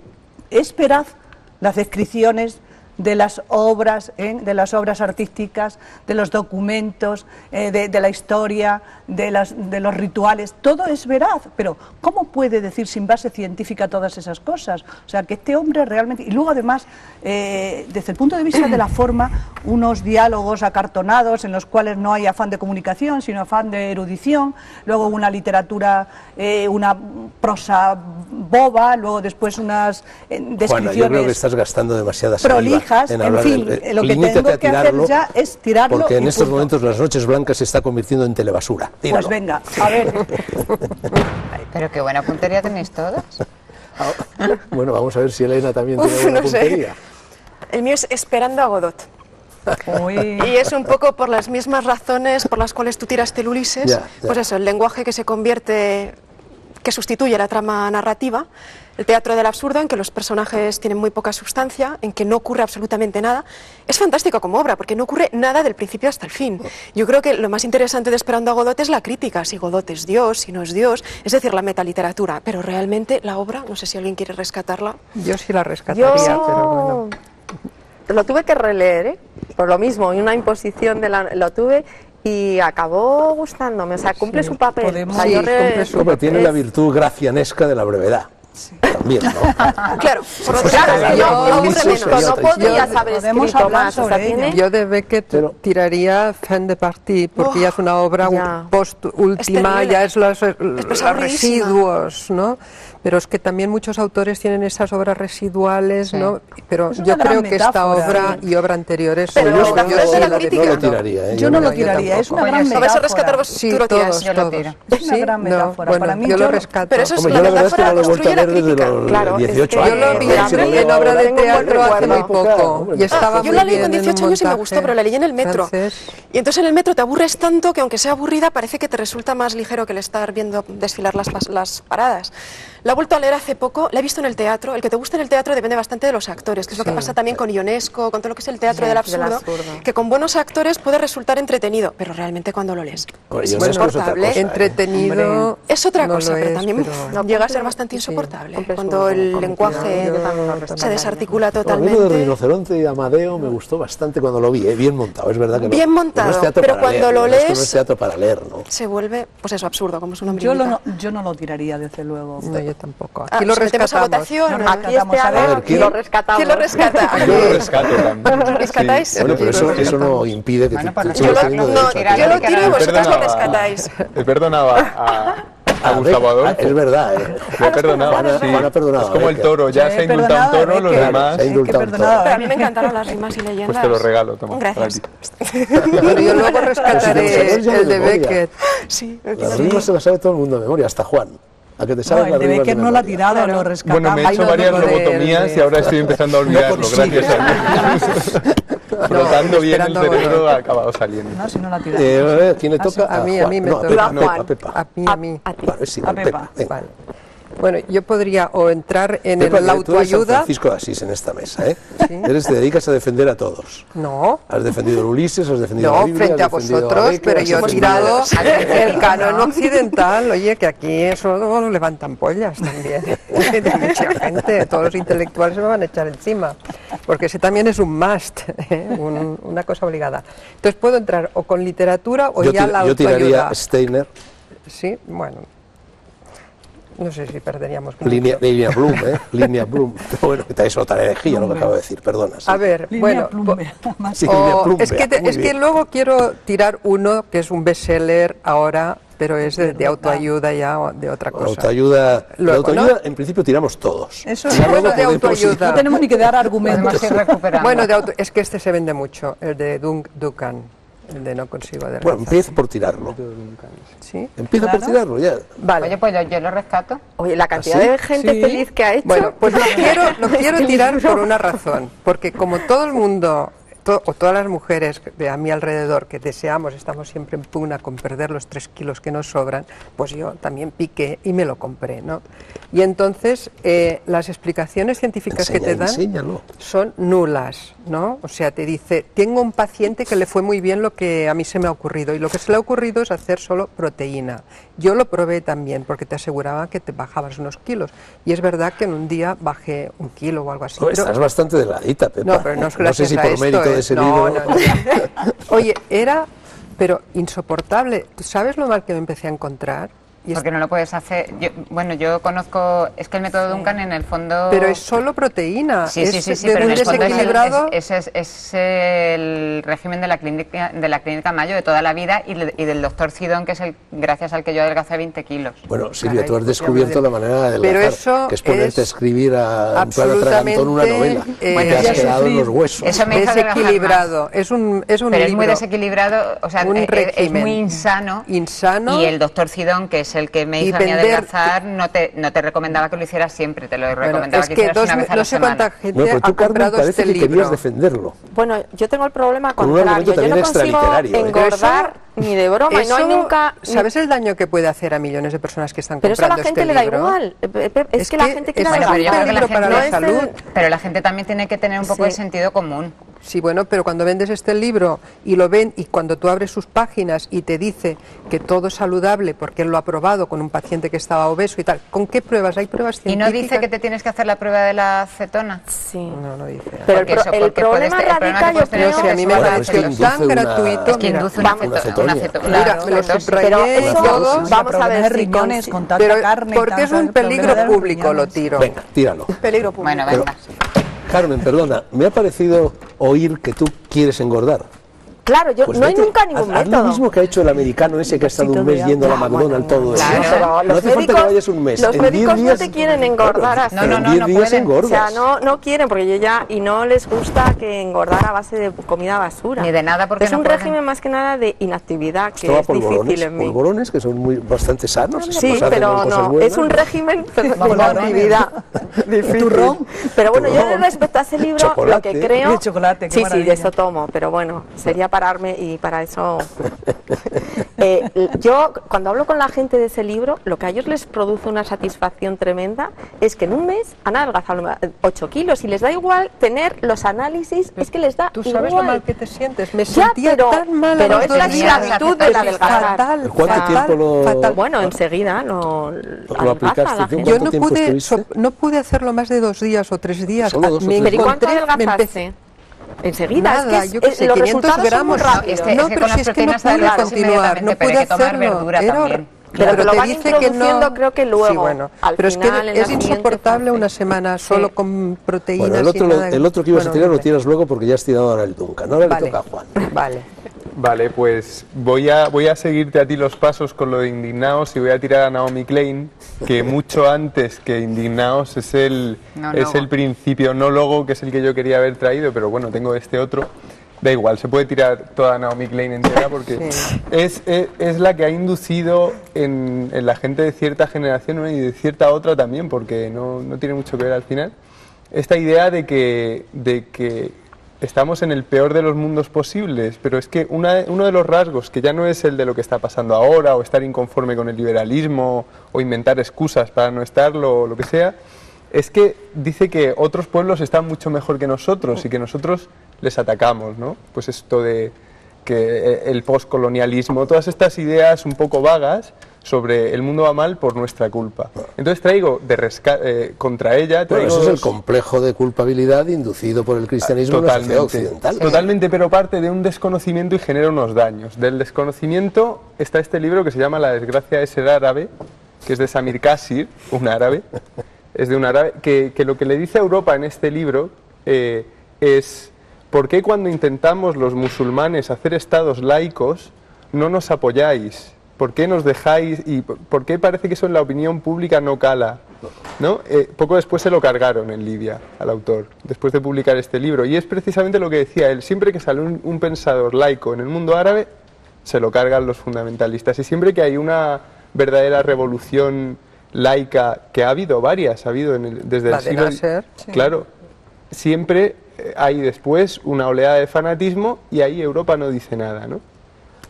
esperad las descripciones de las obras artísticas, de los documentos, de la historia, de los rituales. Todo es veraz, pero ¿cómo puede decir sin base científica todas esas cosas? O sea, que este hombre realmente... Y luego además, desde el punto de vista de la forma, unos diálogos acartonados en los cuales no hay afán de comunicación, sino afán de erudición, luego una literatura, una prosa boba, luego después unas descripciones...
Juana, yo creo que estás gastando demasiada saliva.
En fin, lo que tengo que hacer ya es tirarlo.
Porque en estos momentos Las Noches Blancas se está convirtiendo en telebasura. Tíralo.
Pues venga, a ver.
Pero qué buena puntería tenéis todas.
Bueno, vamos a ver si Elena también tiene buena puntería.
El mío es Esperando a Godot. Y es un poco por las mismas razones por las cuales tú tiraste el Ulises. Pues eso, el lenguaje que se convierte, que sustituye la trama narrativa. el teatro del absurdo, en que los personajes tienen muy poca sustancia, en que no ocurre absolutamente nada. Es fantástico como obra, porque no ocurre nada del principio hasta el fin. Yo creo que lo más interesante de Esperando a Godot es la crítica, si Godot es Dios, si no es Dios, es decir, la metaliteratura. Pero realmente la obra, no sé si alguien quiere rescatarla.
Yo sí la rescataría, pero bueno.
Lo tuve que releer, ¿eh? Por lo mismo, en una imposición lo tuve y acabó gustándome, o sea, cumple su papel.
podemos-
O sea, yo
Sí, cumple su
Hombre, tiene
es-
la virtud gracianesca de la brevedad. También, ¿no?
Claro, por lo
Claro,
tanto,
yo
no ocurre
Ulises,
menos.
yo
no podrías
yo-
haber
podemos
escrito
hablar
más, o sea,
sobre ella.
tiene...
Yo de Beckett
Pero-
tiraría Fin de Partie, porque ya es una obra
Ya.
post-última,
terrible.
ya es los
aburridísima.
residuos, ¿no? Pero es que también muchos autores tienen esas obras residuales,
Sí.
¿no? Pero
Es una
yo
gran
creo que esta
metáfora.
obra y obra anteriores...
Pero
yo
los
sí
autores de la
la
crítica.
No lo
defiendo.
tiraría, ¿eh?
Yo no lo
yo
tiraría, es una
tampoco.
gran
Oye,
¿Lo vais a
metáfora.
rescatar vos?
Sí,
Tú lo
todos,
tiras.
Yo lo
todos.
tiro.
Es una
Sí,
gran
no,
metáfora.
bueno,
Para mí,
yo lo
yo-
rescato.
Pero eso es
Hombre,
la
yo la verdad es que
metáfora
no lo he vuelto a
construye la
ver desde
crítica.
los
Claro, es
18
que-
años.
Yo lo vi
Pero
en obra de
tengo un buen
teatro hace muy
recuerdo.
poco y estaba
Yo
muy
la leí
bien
con
en un
18 años y me gustó,
montaje
pero la leí en el metro.
francés.
Y entonces en el metro te aburres tanto que aunque sea aburrida parece que te resulta más ligero que el estar viendo desfilar las paradas. La he vuelto a leer hace poco, la he visto en el teatro. El que te guste en el teatro depende bastante de los actores, que es lo que pasa también con Ionesco, con todo lo que es el teatro
Sí,
del
del
absurdo,
absurdo.
que con buenos actores puede resultar entretenido, pero realmente cuando lo lees
Hombre,
es
Ionesco es otra
insoportable.
cosa, ¿eh?
Entretenido.
Es otra
no
cosa,
lo
pero
es,
también
pero-
llega a ser bastante
Sí.
insoportable.
Cumple su
Cuando el
cometido.
lenguaje
Yo también lo
se
rescataría.
desarticula
A mí lo de
totalmente.
Rinoceronte y Amadeo me gustó bastante cuando lo vi, bien montado, es verdad que no.
Bien montado,
no es teatro
pero
para
cuando
leer,
lo
no es que no
lees-
es teatro para leer, ¿no?
Se vuelve, pues eso, absurdo, como su nombre
Yo,
indica.
yo no lo tiraría, desde luego.
No, yo tampoco.
Ah,
Aquí lo
sometemos a
rescatamos.
votación.
No,
Aquí
rescatamos.
este
A ver,
Ana
¿quién-
lo rescatamos.
¿Quién lo rescata?
Yo lo rescato también.
¿Rescatáis?
Sí,
Bueno, pero eso no
rescatamos.
impide que
Bueno,
tú
pues
sigas
yo lo-
teniendo
no,
derecho a
tirar-
Yo lo tiro y vosotras lo
Perdonaba-
rescatáis.
Le perdonaba a Gustavo Adolfo.
Es verdad,
Le he perdonado.
Juana-
sí.
Juana ha perdonado,
Es como el
Becker.
toro, ya
He
se indulta un
perdonado a
toro, los
Becker.
demás.
Se ha indultado
que
un
perdonado
toro.
Pero a mí me encantaron las rimas y leyendas.
Pues te lo regalo, toma.
Gracias.
para
Pero yo luego
Pero si te lo sabes
rescataré
ya de
el de
memoria.
Beckett.
Sí,
Las rimas se las sabe todo el mundo de memoria, hasta Juan. A que te
No,
sabes
el
las
de
rimas
Becker
de
no la ha
memoria.
tirado, lo
Claro.
rescatamos.
Bueno, me he
Hay
hecho
no,
varias
no, de-
lobotomías y ahora estoy empezando a olvidarlo,
consigue.
gracias a Dios. Frotando bien el
esperando
cerebro
Godot.
ha acabado saliendo.
No, si no la tiramos.
¿Quién le toca?
A mí
Juan.
me
No, a
toca.
Pepa,
Iba Juan.
a Pepa.
A mí.
A ti.
Bueno, es igual,
A Pepa.
Pepa. venga.
Vale. Bueno, yo podría o entrar en
Pepa,
el
que tú eres San
autoayuda.
Francisco de Asís en esta mesa, ¿eh? Te dedicas a defender a todos.
No.
Has defendido el Ulises, has defendido la
No,
Biblia,
frente a
has defendido
vosotros,
Becker,
pero
has
yo he
defendido-
tirado el canon occidental. Oye, que aquí eso no levantan pollas también. De mucha gente, todos los intelectuales se me van a echar encima. Porque ese también es un must, una cosa obligada. Entonces puedo entrar o con literatura o ya la
yo tiraría
autoayuda.
Steiner,
Sí, bueno. No sé si perderíamos.
línea
mucho.
Bloom, ¿eh? Línea Bloom. Bueno, que es otra herejía lo que acabo de decir, perdona. sí.
A ver,
Línea
bueno.
Plumbe.
Sí,
o-
línea Bloom,
es que,
muy
es que
bien.
luego quiero tirar uno que es un bestseller ahora, pero es de autoayuda ya o de otra cosa.
Autoayuda, de
Luego,
autoayuda
¿no?
en principio tiramos todos.
Eso
Ya
sí.
luego
Bueno, de
podemos ir-
autoayuda.
No tenemos ni que dar argumentos.
Podemos ir recuperando.
Bueno, es que este se vende mucho, el de Duncan, el de No consigo adelgazar.
Bueno, empiezo por tirarlo.
¿Sí?
Empiezo por
Claro.
tirarlo, ya.
Vale.
Oye, pues yo lo rescato.
Oye, la cantidad
¿Ah, sí?
de gente
Sí.
feliz que ha hecho.
Bueno, pues lo quiero tirar por una razón, porque como todo el mundo, o todas las mujeres de a mi alrededor que deseamos, estamos siempre en pugna con perder los 3 kilos que nos sobran, pues yo también piqué y me lo compré, ¿no? Y entonces las explicaciones científicas que te dan
Enséñalo.
son nulas, ¿no? O sea, te dice, tengo un paciente que le fue muy bien lo que a mí se me ha ocurrido, y lo que se le ha ocurrido es hacer solo proteína. Yo lo probé también, porque te aseguraba que te bajabas unos kilos, y es verdad que en un día bajé 1 kilo o algo así.
Oh,
pero-
estás bastante delgadita, Pepa.
no, pero no es
No sé
gracias
si
a
por
esto,
mérito de ese
no,
libro.
no, no. Oye, era, pero insoportable. ¿Tú sabes lo mal que me empecé a encontrar? Y es-
Porque no lo puedes hacer. Bueno, yo conozco. Es que el método Duncan en el fondo.
pero es solo proteína.
Sí,
es
sí, sí, sí,
de
pero
muy
en el fondo
desequilibrado.
es el régimen de la clínica Mayo de toda la vida y del doctor Cidón, que es el gracias al que yo adelgacé 20 kilos.
Bueno, Silvia,
Caray,
tú has
pues ya
descubierto
me-
la manera de
Pero
adelgazar,
eso
que es ponerte a
es
escribir en plan atragantón una
absolutamente,
novela.
bueno,
te has
ya
quedado en
sufrí.
los huesos.
Eso me hizo adelgazar
Desequilibrado. Es un
Pero
libro.
es muy desequilibrado, o sea,
Un
es
régimen.
muy insano.
Insano.
Y el doctor Cidón, que es el que me
Y
hizo a mí
vender-
adelgazar, no te recomendaba que lo hicieras siempre, te lo
Bueno,
recomendaba
es
que
que
hicieras una vez a la
no sé
semana.
cuánta gente
No, pero
ha
tú, Carmen,
comprado
parece
este
que querías
libro.
defenderlo.
Bueno, yo tengo el problema
Con un
contrario.
argumento
Yo no
también
consigo
extraliterario, ¿eh?
engordar ni de broma, y no hay
Eso,
nunca...
¿Sabes el daño que puede hacer a millones de personas que están
Pero eso a
comprando
la gente
este
le da
libro?
igual. Es que la gente quiere
es
Bueno,
un
pero yo creo que la
peligro para
gente-
la
no es
salud.
Pero la gente también tiene que tener un poco
Sí.
de sentido común.
Sí, bueno, pero cuando vendes este libro y lo ven y cuando tú abres sus páginas y te dice que todo es saludable porque él lo ha probado con un paciente que estaba obeso y tal, ¿con qué pruebas? ¿Hay pruebas
¿Y
científicas?
no dice que te tienes que hacer la prueba de la acetona?
Sí.
No dice.
Pero
Porque eso,
el
porque
problema
puedes- el problema
radica,
que puedes
yo
tener
creo...
Si a mí me
Bueno,
pareció
es que induce
tan
una-
gratuito,
Es que
mira,
induce una
Una
acetona.
acetonia.
Mira, me lo
Entonces,
subrayé
pero eso
todos,
vamos a
problemas
ver
de
si
riñones
consi-
con tanta
pero
carne y
porque es
tanto
un peligro
problema de los
público, lo
riñones.
tiro.
Venga, tíralo.
Peligro público.
Bueno,
Pero,
venga.
Carmen, perdona, me ha parecido oír que tú quieres engordar.
Claro, yo
Pues
no hay
vete,
nunca ningún
haz lo
método.
mismo que ha hecho el americano ese que ha estado un mes yendo a la McDonald's todo eso.
Claro.
Pero
No
los
hace falta
médicos,
que vayas un mes.
los
En 10
médicos no
días-
te quieren engordar así.
No, no,
en
no,
10
no
días
pueden.
engordas.
O sea, no quieren, porque yo ya, y no les gusta que engordar a base de comida basura.
Ni de nada, porque
es
no
un
pueden.
régimen más que nada de inactividad, que
Toma
es difícil
polvorones,
en mí.
polvorones que son bastante sanos.
Sí,
pues hacen
pero
cosas
no,
buenas.
es un régimen pero de
Polvorones.
inactividad difícil.
Turrón.
Pero bueno, yo
Turrón.
respecto a ese libro,
Chocolate.
lo que creo...
Y chocolate, qué
sí, sí,
maravilla.
de eso tomo, pero bueno, sería pararme y para eso... Yo, cuando hablo con la gente de ese libro, lo que a ellos les produce una satisfacción tremenda es que en un mes han adelgazado 8 kilos y les da igual tener los análisis, es que les da
¿Tú
igual.
sabes lo mal que te sientes? Me
Ya,
sentía
pero-
tan mal. a
pero
los
es
2
la
días.
esclavitud del adelgazar.
Fatal,
¿Cuánto
fatal,
tiempo lo-
fatal.
Bueno, enseguida lo adelgaza
aplicaste
la
tú?
gente.
Yo
¿Cuánto
no
tiempo
pude,
estuviste?
no pude hacerlo más de 2 días o 3 días.
Solo 2 o
Me
3
¿Pero y cuánto
encontré- me
adelgazaste? Enseguida,
Nada,
es que
yo qué sé,
los
500
resultados son muy
gramos.
rápidos.
Es que
No,
con
pero
las
si es que no
proteínas
pude
adelgazas
continuar,
inmediatamente,
no
pero hay
pude
que tomar
hacerlo.
verdura
Era
también.
Pero
Pero
lo
te
van
dice que no.
introduciendo, creo que luego,
Sí, bueno.
al
Pero es que
final, en la
es
siguiente
insoportable
fase.
una semana
Sí.
solo con proteínas
Bueno,
y nada.
el otro que ibas a
Bueno,
tirar lo
horrible.
tiras luego porque ya has tirado ahora el Duncan. Ahora
Vale.
le toca a Juan.
Vale.
Vale, pues voy a seguirte a ti los pasos con lo de Indignaos y voy a tirar a Naomi Klein, que mucho antes que Indignaos es el principio nólogo, que es el que yo quería haber traído, pero bueno, tengo este otro. Da igual, se puede tirar toda Naomi Klein entera porque
Sí.
es la que ha inducido en la gente de cierta generación, ¿no? Y de cierta otra también, porque no tiene mucho que ver al final, esta idea de que estamos en el peor de los mundos posibles, pero es que uno de los rasgos, que ya no es el de lo que está pasando ahora, o estar inconforme con el liberalismo, o inventar excusas para no estarlo, o lo que sea, es que dice que otros pueblos están mucho mejor que nosotros y que nosotros les atacamos, ¿no? Pues esto de que el postcolonialismo, todas estas ideas un poco vagas sobre el mundo va mal por nuestra culpa. Entonces traigo contra ella...
Bueno,
Traigo
eso es el
dos-
complejo de culpabilidad inducido por el cristianismo en la sociedad occidental.
Totalmente, pero parte de un desconocimiento y genera unos daños. Del desconocimiento está este libro que se llama La desgracia de ser árabe, que es de Samir Kassir, un árabe, es de un árabe, que lo que le dice a Europa en este libro es ¿por qué cuando intentamos los musulmanes hacer estados laicos no nos apoyáis? ¿Por qué nos dejáis y por qué parece que eso en la opinión pública no cala? ¿No? Poco después se lo cargaron en Libia al autor, después de publicar este libro. Y es precisamente lo que decía él, siempre que sale un pensador laico en el mundo árabe, se lo cargan los fundamentalistas. Y siempre que hay una verdadera revolución laica, que ha habido varias, desde
La
el
de
siglo...
Nasser.
Claro, siempre hay después una oleada de fanatismo y ahí Europa no dice nada, ¿no?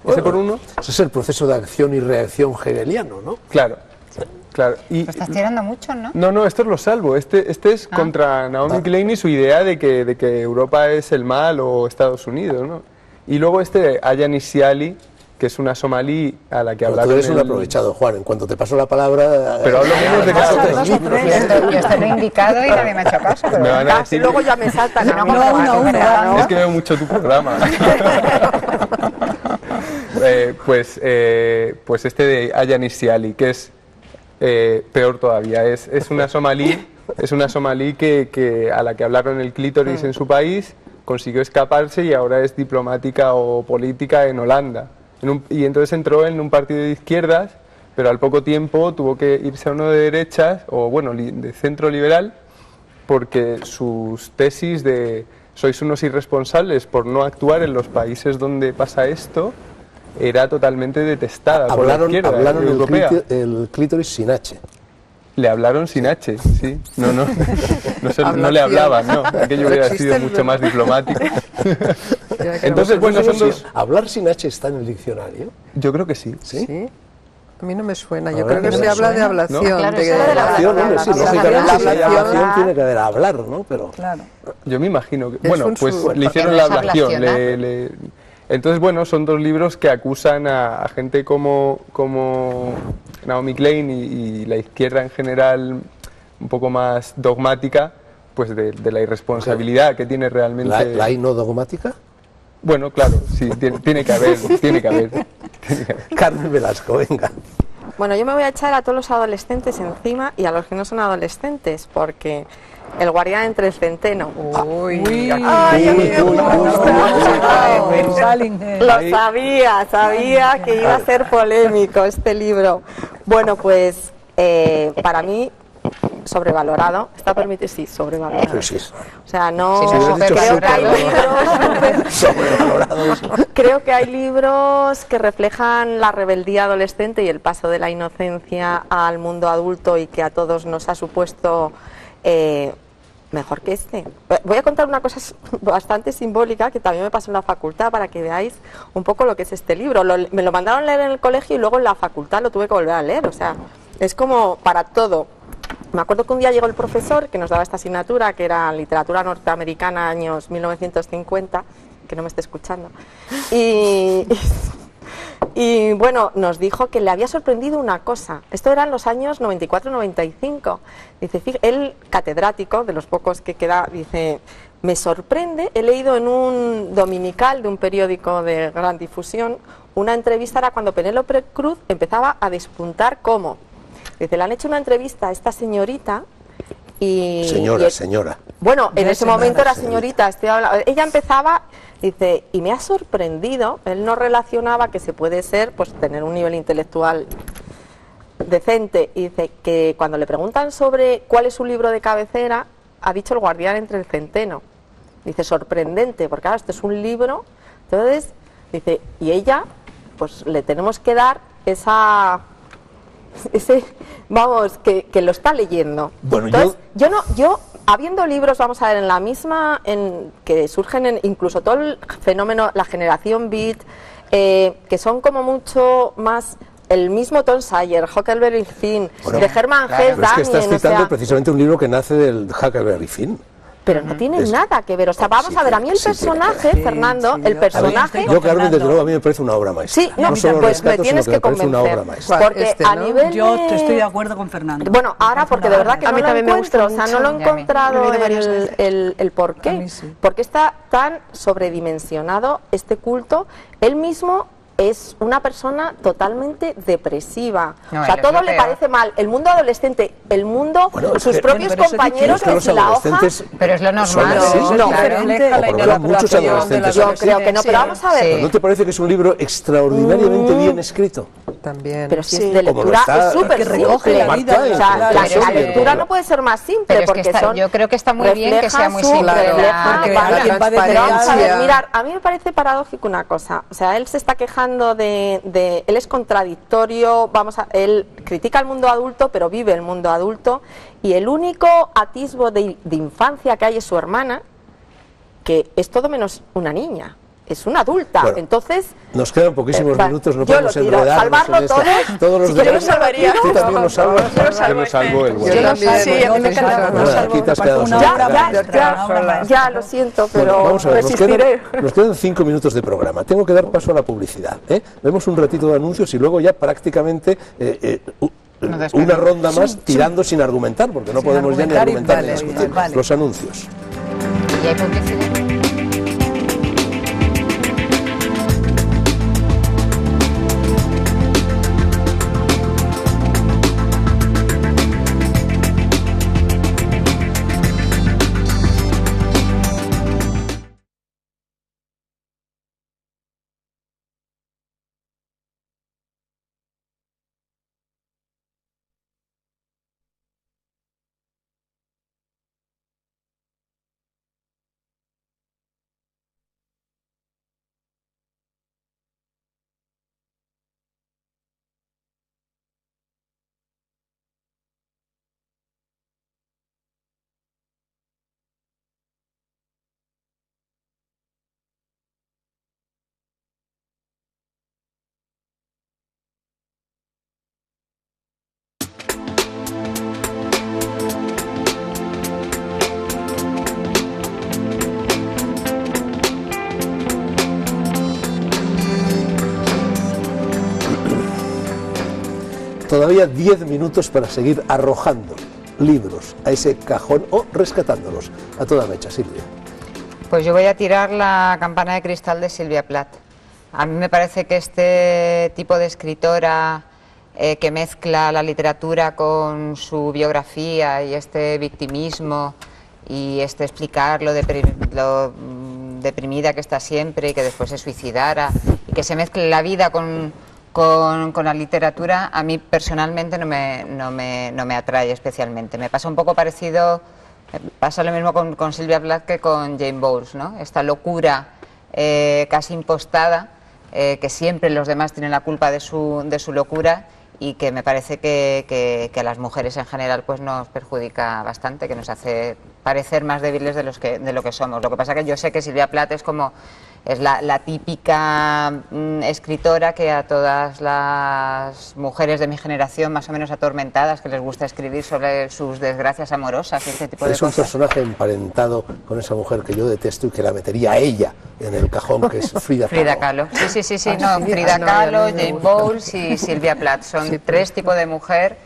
Ese por uno.
Ese es el proceso de acción y reacción hegeliano, ¿no?
Claro, claro. Y,
Lo estás tirando mucho, ¿no?
no, esto es lo salvo. Este es contra Naomi Klein y su idea de que Europa es el mal o Estados Unidos, ¿no? Y luego Ayaan Hirsi Ali, que es una somalí a la que
Pero tú
hablaron...
eres un aprovechado, Juan. En cuanto te paso la palabra...
Pero hablo menos de
paso
cada
tres
uno.
libros.
Yo esto lo he indicado y nadie me ha hecho caso. Pero
Me van a
Casi
decir
luego
que-
ya me saltan a mí.
uno.
Es que veo mucho tu programa. Pues este de Ayaan Hirsi Ali, que es peor todavía. Es una somalí que a la que hablaron el clítoris en su país, consiguió escaparse y ahora es diplomática o política en Holanda. Y entonces entró en un partido de izquierdas, pero al poco tiempo tuvo que irse a uno de derechas, o bueno, de centro liberal, porque sus tesis de sois unos irresponsables por no actuar en los países donde pasa esto, era totalmente detestada por la izquierda
Hablaron
europea.
el clítoris sin H.
Le hablaron sin H, sí. No le hablaban, no. Aquello hubiera sido mucho más diplomático. Entonces, bueno, son dos...
¿Hablar sin H está en el diccionario?
Yo creo que sí.
¿Sí?
¿Sí? A mí no me suena,
A
yo
ver,
creo que
no
se
me
habla de
suena.
ablación.
¿No? Claro,
de-
eso de la
Hablación, hombre, sí,
hablación.
lógicamente si hay
La
hablación
hablación.
tiene que haber hablar, ¿no? Pero
Claro.
Yo me imagino que...
Es
Bueno,
un
pues
sur,
le hicieron
porque
la
no es
ablación.
ablacionar.
Entonces, bueno, son dos libros que acusan a gente como Naomi Klein y la izquierda en general, un poco más dogmática, pues de la irresponsabilidad que tiene realmente...
¿La hay no dogmática?
Bueno, claro, sí, tiene que haber.
Carmen Velasco, venga.
Bueno, yo me voy a echar a todos los adolescentes encima y a los que no son adolescentes, porque El guardián entre el centeno.
Uy,
Ay, a mí me
El Salinger.
Lo sabía que iba a ser polémico este libro. Bueno, pues para mí sobrevalorado. ¿Está permitido? Sí, sobrevalorado.
Sí, sí.
O sea, no
Sí, no,
creo que hay libros
Sobrevalorados.
creo que hay libros que reflejan la rebeldía adolescente y el paso de la inocencia al mundo adulto y que a todos nos ha supuesto mejor que este. Voy a contar una cosa bastante simbólica que también me pasó en la facultad para que veáis un poco lo que es este libro. Me lo mandaron a leer en el colegio y luego en la facultad lo tuve que volver a leer. O sea, es como para todo. Me acuerdo que un día llegó el profesor que nos daba esta asignatura, que era literatura norteamericana años 1950, que no me esté escuchando, y bueno, nos dijo que le había sorprendido una cosa. Esto era en los años 94-95. Dice, él, catedrático, de los pocos que queda, dice, me sorprende, he leído en un dominical de un periódico de gran difusión, una entrevista, era cuando Penélope Cruz empezaba a despuntar como. Dice, le han hecho una entrevista a esta señorita y...
Señora.
Bueno, en
Ya
ese
señora,
momento era
señorita.
ella empezaba, dice, y me ha sorprendido, él no relacionaba que se puede ser, pues tener un nivel intelectual decente, y dice que cuando le preguntan sobre cuál es su libro de cabecera, ha dicho El guardián entre el centeno. Dice, sorprendente, porque claro, este es un libro, entonces, dice, y ella, pues le tenemos que dar vamos, que lo está leyendo.
Bueno,
entonces, yo habiendo libros, vamos a ver, en la misma, que surgen incluso todo el fenómeno, la generación beat, que son como mucho más el mismo Tom Sawyer, Huckleberry Finn,
Bueno,
de Hermann
claro.
Hesse,
Pero es que estás
Damien, o
citando
sea,
precisamente un libro que nace del Huckleberry Finn.
pero no tiene
Es-
nada que ver, o sea, vamos
sí
a ver, a
tiene-
mí el
sí tiene que
personaje,
ver.
Fernando,
Sí,
el
yo
personaje...
también
Yo, Carmen, desde
Fernando.
luego, a mí me parece una obra maestra.
Sí, no,
no solo
pues
rescato,
me tienes
sino que
que
me parece una
convencer,
obra maestra.
¿Cuál?
porque
Este,
a
¿no?
nivel
Yo
de...
estoy de acuerdo con Fernando.
Bueno, ahora
Me parece
porque
una
de verdad que
A
no
mí
lo
también me
encuentro,
gusta
o sea, no lo he
mucho.
encontrado
Lo he leído varias veces.
el por
A
qué.
mí sí.
Porque está tan sobredimensionado este culto, él mismo es una persona totalmente depresiva.
No,
o sea,
él es
todo
lo
le
peor.
parece mal. El mundo adolescente, el mundo,
Bueno, es
sus
que-
propios
pero eso
compañeros,
Es que
que
los
si la hoja...
adolescentes
Pero es lo normal.
son así.
No,
Eso
claro.
refleja
O
la
por lo menos muchos
inadaptación de la
adolescentes.
Yo creo que no,
Sí,
pero vamos a ver.
¿No te parece que es un libro extraordinariamente bien escrito?
También.
Pero si
Sí.
es de
Como lo
lectura,
está-
es súper
que recoge
simple.
la vida
Mark
de
O sea,
Twain,
la
profesor de-
lectura no puede ser más simple
Pero es que
porque
está-
son...
yo creo que está muy bien que sea muy
refleja
simple.
su- refleja-
Porque
vale,
la
pero vamos a ver,
transparencia-
mirar, a mí me parece paradójico una cosa. O sea, él se está quejando de él es contradictorio, él critica el mundo adulto, pero vive el mundo adulto, y el único atisbo de infancia que hay es su hermana, que es todo menos una niña. Es una adulta,
Bueno,
entonces...
Nos quedan poquísimos
va,
minutos, no
yo
podemos
lo tiro.
enredarnos
¿Salvarlo
en esto.
todo?
Todos los
Si yo lo
demás-
salvaría.
¿Tú también lo salvas?
Yo lo salvo el
Yo
guardián.
también.
Sí, a mí me encanta.
Nada, aquí te has quedado
Una
sola.
obra
Ya,
maestra,
ya,
una obra maestra.
Ya, lo siento,
Bueno,
pero
vamos a ver,
resistiré.
nos quedan 5 minutos de programa. Tengo que dar paso a la publicidad. Vemos un ratito de anuncios y luego ya prácticamente
Nos despedimos.
una ronda más tirando sin argumentar, porque no
Sin
podemos ya ni
argumentar y
argumentar ni
vale,
discutir.
vale.
Los anuncios.
Y hay publicidad.
todavía 10 minutos para seguir arrojando libros a ese cajón o rescatándolos a toda mecha, Silvia.
Pues yo voy a tirar La campana de cristal de Silvia Plath. A mí me parece que este tipo de escritora que mezcla la literatura con su biografía y este victimismo y este explicar lo deprimida que está siempre y que después se suicidara y que se mezcle la vida con la literatura, a mí personalmente no me atrae especialmente. Me pasa un poco parecido, pasa lo mismo con Silvia Plath que con Jane Bowles, ¿no? Esta locura casi impostada, que siempre los demás tienen la culpa de su locura y que me parece que a las mujeres en general pues nos perjudica bastante, que nos hace parecer más débiles de lo que somos. Lo que pasa que yo sé que Silvia Plath es la típica escritora que a todas las mujeres de mi generación más o menos atormentadas, que les gusta escribir sobre sus desgracias amorosas y este tipo de cosas.
Es un personaje emparentado con esa mujer que yo detesto y que la metería a ella en el cajón, que es Frida Kahlo.
Frida Kahlo. Sí, Frida Kahlo, Jane Bowles y Silvia Plath. Son tres tipos de mujeres,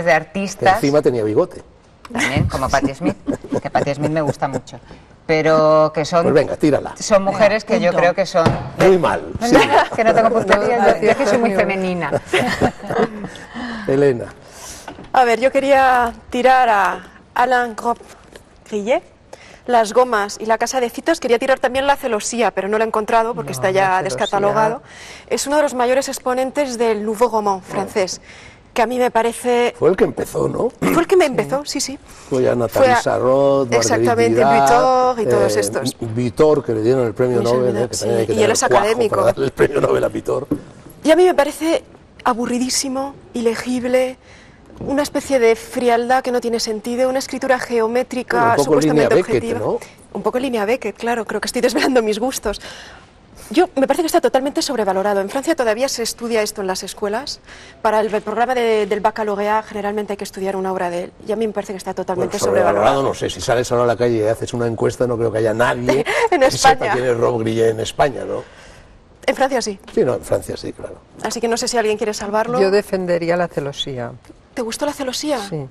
de artistas.
Que encima tenía bigote.
También, como Patti Smith, que Patti Smith me gusta mucho. Pero que son...
Pues venga, tírala.
Son mujeres que yo creo que son...
Muy mal. Sí.
Que no tengo puntería, yo que soy muy femenina.
Elena.
A ver, yo quería tirar a Alain Grillet, Las gomas y La casa de citas. Quería tirar también La celosía, pero no lo he encontrado porque está ya descatalogado. Es uno de los mayores exponentes del Nouveau Roman francés, que a mí me parece...
Fue el que empezó, ¿no?
Fue el que me empezó, sí.
Fue a Nathalie Sarraute,
exactamente, Butor y todos estos.
Butor, que le dieron el premio Nobel, que también hay que
y él es académico.
Para darle el premio Nobel a Butor.
Y a mí me parece aburridísimo, ilegible, una especie de frialdad que no tiene sentido, una escritura geométrica supuestamente objetiva.
¿No?
Un poco línea Beckett, claro, creo que estoy desvelando mis gustos. Me parece que está totalmente sobrevalorado. En Francia todavía se estudia esto en las escuelas. Para el programa del baccalaureat generalmente hay que estudiar una obra de él. Y a mí me parece que está totalmente sobrevalorado.
No sé, si sales ahora a la calle y haces una encuesta, no creo que haya nadie
que
sepa quién es Rob Grillet en España, ¿no?
En Francia sí.
Sí, no, en Francia sí, claro.
Así que no sé si alguien quiere salvarlo.
Yo defendería La celosía.
¿Te gustó La celosía?
Sí.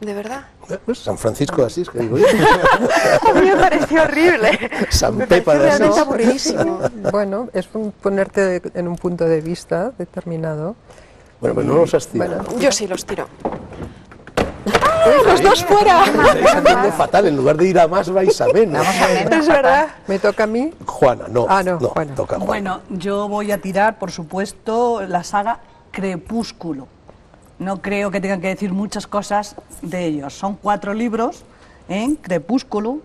¿De verdad?
Pues San Francisco de Asís, que digo yo.
A mí me pareció horrible.
San
Me
Pepa
pareció
de Asís.
realmente aburridísimo.
Bueno, es ponerte en un punto de vista determinado.
Bueno, pues no los has tirado.
Bueno,
Yo sí los tiro. ¡Ah, los dos fuera!
Estáis haciendo fatal, en lugar de ir a más vais a menos.
Es verdad.
¿me toca a mí?
Juana, no.
Ah, no, Juana.
Toca a Juana.
Bueno, yo voy a tirar, por supuesto, la saga Crepúsculo. No creo que tengan que decir muchas cosas de ellos. Son 4 libros, Crepúsculo,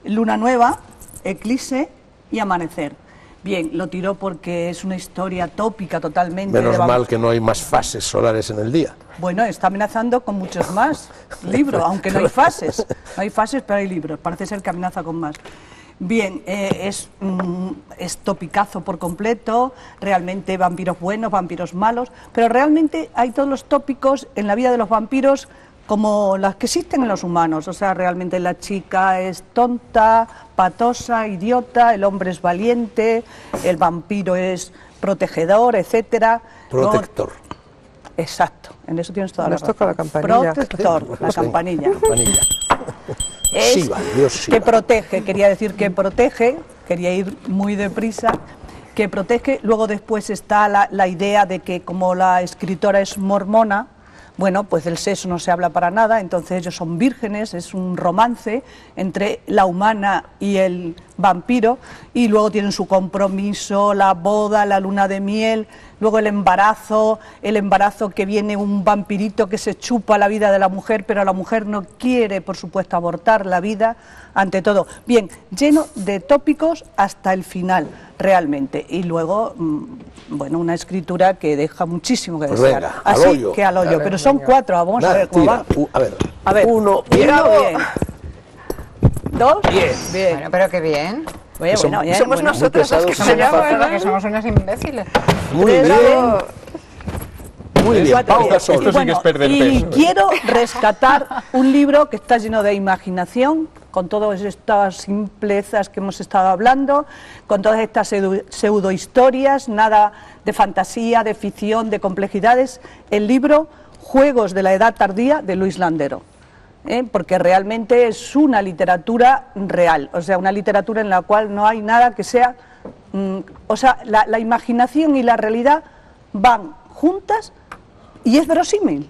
Luna Nueva, Eclipse y Amanecer. Bien, lo tiro porque es una historia tópica totalmente.
Menos mal que no hay más fases solares en el día.
Bueno, está amenazando con muchos más libros, aunque no hay fases. No hay fases, pero hay libros. Parece ser que amenaza con más. Bien, es topicazo por completo, realmente vampiros buenos, vampiros malos, pero realmente hay todos los tópicos en la vida de los vampiros como las que existen en los humanos. O sea, realmente la chica es tonta, patosa, idiota, el hombre es valiente, el vampiro es protegedor, etcétera.
Protector.
Exacto, en eso tienes toda la razón.
Nos toca la campanilla.
Protector, la campanilla.
Campanilla.
Es
Siva, Dios Siva.
que protege, quería decir que protege, quería ir muy deprisa, que protege. Luego después está la idea de que como la escritora es mormona, bueno, pues del sexo no se habla para nada, entonces ellos son vírgenes, es un romance entre la humana y el vampiro, y luego tienen su compromiso, la boda, la luna de miel, luego el embarazo que viene un vampirito que se chupa la vida de la mujer, pero la mujer no quiere, por supuesto, abortar la vida, ante todo. Bien, lleno de tópicos hasta el final, realmente, y luego, bueno, una escritura que deja muchísimo que desear.
Venga,
así
al hoyo.
que al hoyo, pero son 4, vamos
Nada,
a ver cómo
tira.
va.
A ver, uno,
bien.
bien.
2,
Bien.
bien.
Bueno, pero qué bien.
Oye,
Son-
bueno, bien,
Somos
bueno.
nosotros los que
pesados,
se llaman.
Que somos unos imbéciles.
Muy bien. Muy bien,
Cuatro,
Pausa
bien.
Sol.
Esto sí que es perder
y
peso.
quiero rescatar un libro que está lleno de imaginación, con todas estas simplezas que hemos estado hablando, con todas estas pseudohistorias, nada de fantasía, de ficción, de complejidades. El libro Juegos de la Edad Tardía, de Luis Landero, porque realmente es una literatura real, o sea, una literatura en la cual no hay nada que sea, o sea, la imaginación y la realidad van juntas y es verosímil,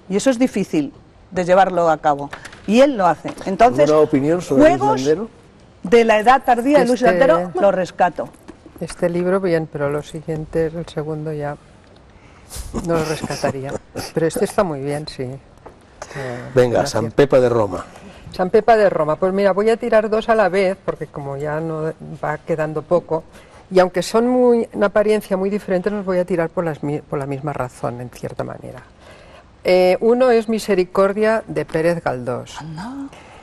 y eso es difícil de llevarlo a cabo, y él lo hace. Entonces,
¿alguna opinión sobre Luis
Juegos
Landero?
de la Edad Tardía de Luis Landero lo rescato.
Este libro bien, pero los siguientes, el segundo ya no lo rescataría. Pero este está muy bien, sí.
Venga,
Gracias.
San Pepa de Roma.
San Pepa de Roma. Pues mira, voy a tirar dos a la vez, porque como ya no va quedando poco, y aunque son en apariencia muy diferentes, los voy a tirar por la misma razón, en cierta manera. Uno es Misericordia, de Pérez Galdós.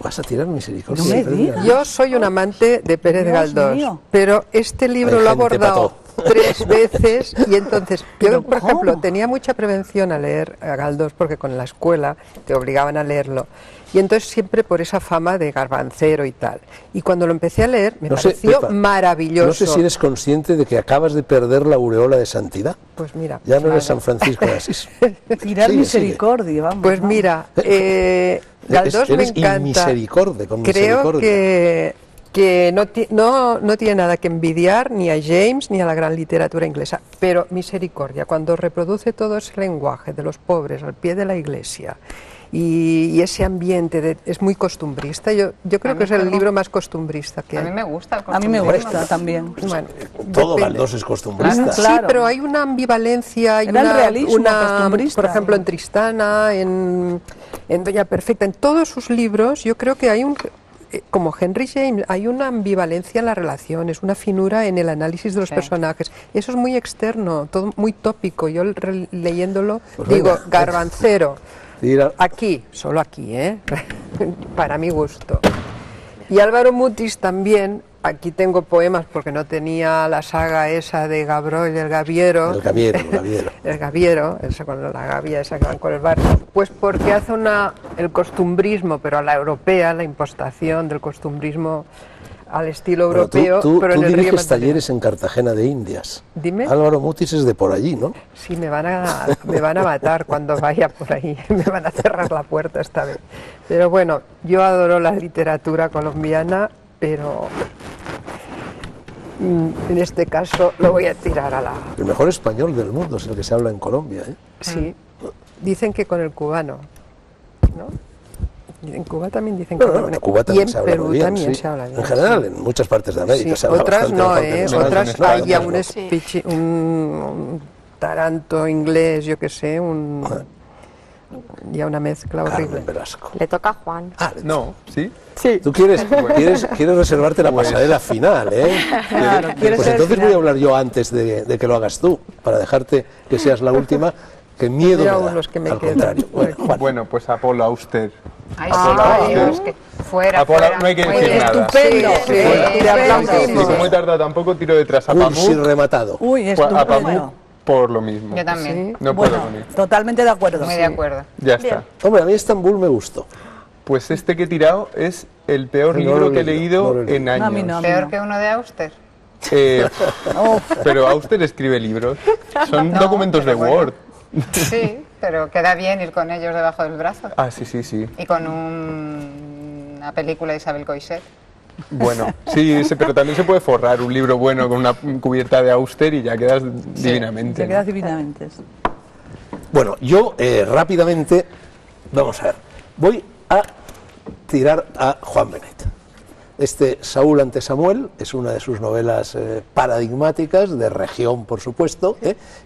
¿Vas a tirar Misericordia?
No me
Perdona.
digas.
Yo soy un amante de Pérez
Dios
Galdós,
mío.
pero este libro
Hay
lo he
gente
abordado
pa'
3 veces y entonces
¿Pero
yo, por
cómo?
ejemplo, tenía mucha prevención a leer a Galdós porque con la escuela te obligaban a leerlo y entonces siempre por esa fama de garbancero y tal. Y cuando lo empecé a leer me
No sé,
pareció
Pepa,
maravilloso.
No sé si eres consciente de que acabas de perder la aureola de santidad.
Pues mira,
Ya no eres
claro.
San Francisco de Asís.
Tirar
Sigue,
misericordia, vamos.
Pues
¿no?
mira, Galdós me
eres
encanta.
inmisericorde, con
Creo
misericordia.
que no tiene nada que envidiar ni a James ni a la gran literatura inglesa, pero Misericordia, cuando reproduce todo ese lenguaje de los pobres al pie de la iglesia y ese ambiente es muy costumbrista, yo creo que es el libro más costumbrista que
A
hay.
mí me gusta. el
A mí me
costumbrismo.
gusta también.
Bueno,
Todo
depende.
Galdós es costumbrista.
Sí,
Claro.
pero hay una ambivalencia, hay
Era el realismo costumbrista.
por ejemplo, en Tristana, en Doña Perfecta, en todos sus libros, yo creo que hay como Henry James, hay una ambivalencia en las relaciones, una finura en el análisis de los personajes. Eso es muy externo, todo muy tópico. Yo leyéndolo
Pues
digo,
venga.
garbancero.
Tira.
Aquí, solo aquí, para mi gusto. Y Álvaro Mutis también, aquí tengo poemas porque no tenía la saga esa de Gavroche del Gaviero.
El Gaviero, el Gaviero.
El Gaviero, esa con la gavia esa que van con el barco. Pues porque hace el costumbrismo, pero a la europea, la impostación del costumbrismo al estilo
Bueno,
europeo,
tú
pero en el río
diriges
Magdalena.
talleres en Cartagena de Indias.
Dime.
Álvaro Mutis es de por allí, ¿no?
Sí, me van a matar cuando vaya por ahí, me van a cerrar la puerta esta vez. Pero bueno, yo adoro la literatura colombiana, pero en este caso lo voy a tirar a la...
El mejor español del mundo es el que se habla en Colombia, ¿eh?
Sí, dicen que con el cubano, ¿no? En Cuba también dicen que
No,
con
no,
el
en Cuba
y
también
en
se habla
Perú
muy bien,
también
sí.
se habla bien.
En general, en muchas partes de América
Sí,
se habla
otras
bastante
no,
mejor que en España.
otras
No,
hay ya
otras no.
un taranto inglés, yo qué sé, ya una mezcla horrible.
Carmen Velasco.
Le toca a Juan.
No, ¿sí?
Sí.
Tú quieres reservarte la pasarela final, ¿eh?
Claro, quieres
Pues
ser
entonces
final.
voy a hablar yo antes de que lo hagas tú, para dejarte que seas la última, que miedo
Mira
me da,
los que me
al
quedan.
contrario. Bueno, Juan.
Bueno, pues Apolo Auster.
Ay,
Apolo,
sí, Dios, que fuera,
Apolo,
fuera.
no hay que
Muy
decir
bien.
nada.
Estupendo.
Sí, sí,
Fuera.
te
Estupendo.
aplaudimos.
Y como he tardado tampoco, tiro detrás a
Cursi
Pamuk.
rematado.
Uy,
Pues a Pamuk
estupendo.
por lo mismo.
Yo también.
No puedo
Bueno,
con él.
totalmente de acuerdo.
Muy de acuerdo.
Ya está.
Hombre, a mí Estambul me gustó.
Pues este que he tirado es el peor
No lo
libro
he
que he
leído, no lo
leído
he
en
leído.
años.
A mí no.
Peor que uno de Auster.
Pero Auster escribe libros. Son
No,
documentos de
pero bueno.
Word.
Sí, pero queda bien ir con ellos debajo del brazo.
Ah, sí, sí, sí.
Y con una película de Isabel Coixet.
Bueno, sí, pero también se puede forrar un libro bueno con una cubierta de Auster y ya quedas divinamente.
Te
¿no?
quedas divinamente.
Bueno, yo rápidamente, vamos a ver, voy a tirar a Juan Benet. Este Saúl ante Samuel es una de sus novelas paradigmáticas, de región, por supuesto,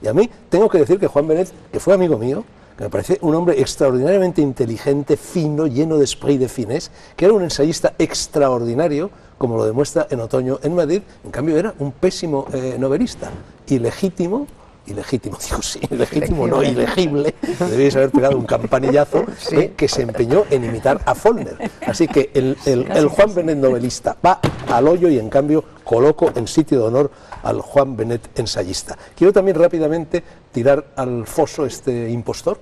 y a mí tengo que decir que Juan Benet, que fue amigo mío, que me parece un hombre extraordinariamente inteligente, fino, lleno de esprit de finesse, que era un ensayista extraordinario, como lo demuestra en Otoño en Madrid. En cambio era un pésimo novelista, ilegítimo, digo sí, ilegítimo, no ilegible, debéis haber pegado un campanillazo, que se empeñó en imitar a Follner. Así que el Juan Benet novelista va al hoyo y en cambio coloco en sitio de honor al Juan Benet ensayista. Quiero también rápidamente tirar al foso este impostor,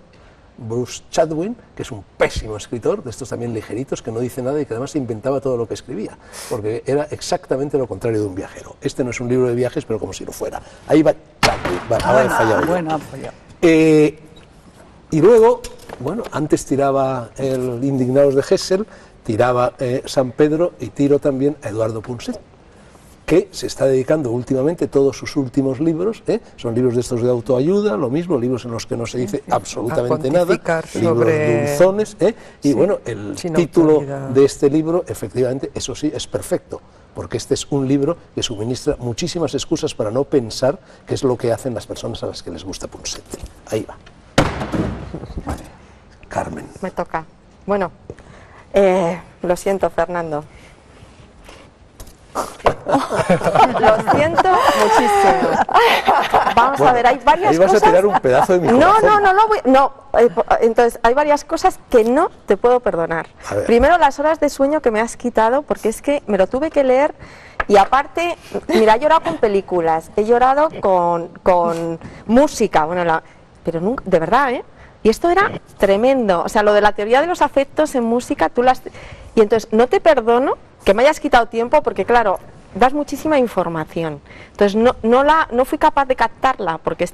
Bruce Chatwin, que es un pésimo escritor, de estos también ligeritos, que no dice nada y que además se inventaba todo lo que escribía, porque era exactamente lo contrario de un viajero. Este no es un libro de viajes, pero como si lo fuera. Ahí va Chatwin, ahora he fallado yo.
Bueno, ha fallado.
Y luego, bueno, antes tiraba el Indignados de Hessel, tiraba San Pedro y tiro también a Eduardo Punset, que se está dedicando últimamente, todos sus últimos libros, son libros de estos de autoayuda, lo mismo, libros en los que no se dice absolutamente nada, libros dulzones, y bueno, el título de este libro, efectivamente, eso sí, es perfecto, porque este es un libro que suministra muchísimas excusas para no pensar qué es lo que hacen las personas a las que les gusta Punset. Ahí va. Carmen.
Me toca. Bueno, lo siento, Fernando. Lo siento muchísimo. Vamos a ver, hay varias
ahí vas
cosas.
A tirar un pedazo de mi corazón.
No. Entonces, hay varias cosas que no te puedo perdonar. Primero, las horas de sueño que me has quitado, porque es que me lo tuve que leer. Y aparte, mira, he llorado con películas, he llorado con música, bueno, pero nunca, de verdad, Y esto era tremendo. O sea, lo de la teoría de los afectos en música, y entonces no te perdono que me hayas quitado tiempo, porque claro, das muchísima información. Entonces no fui capaz de captarla, porque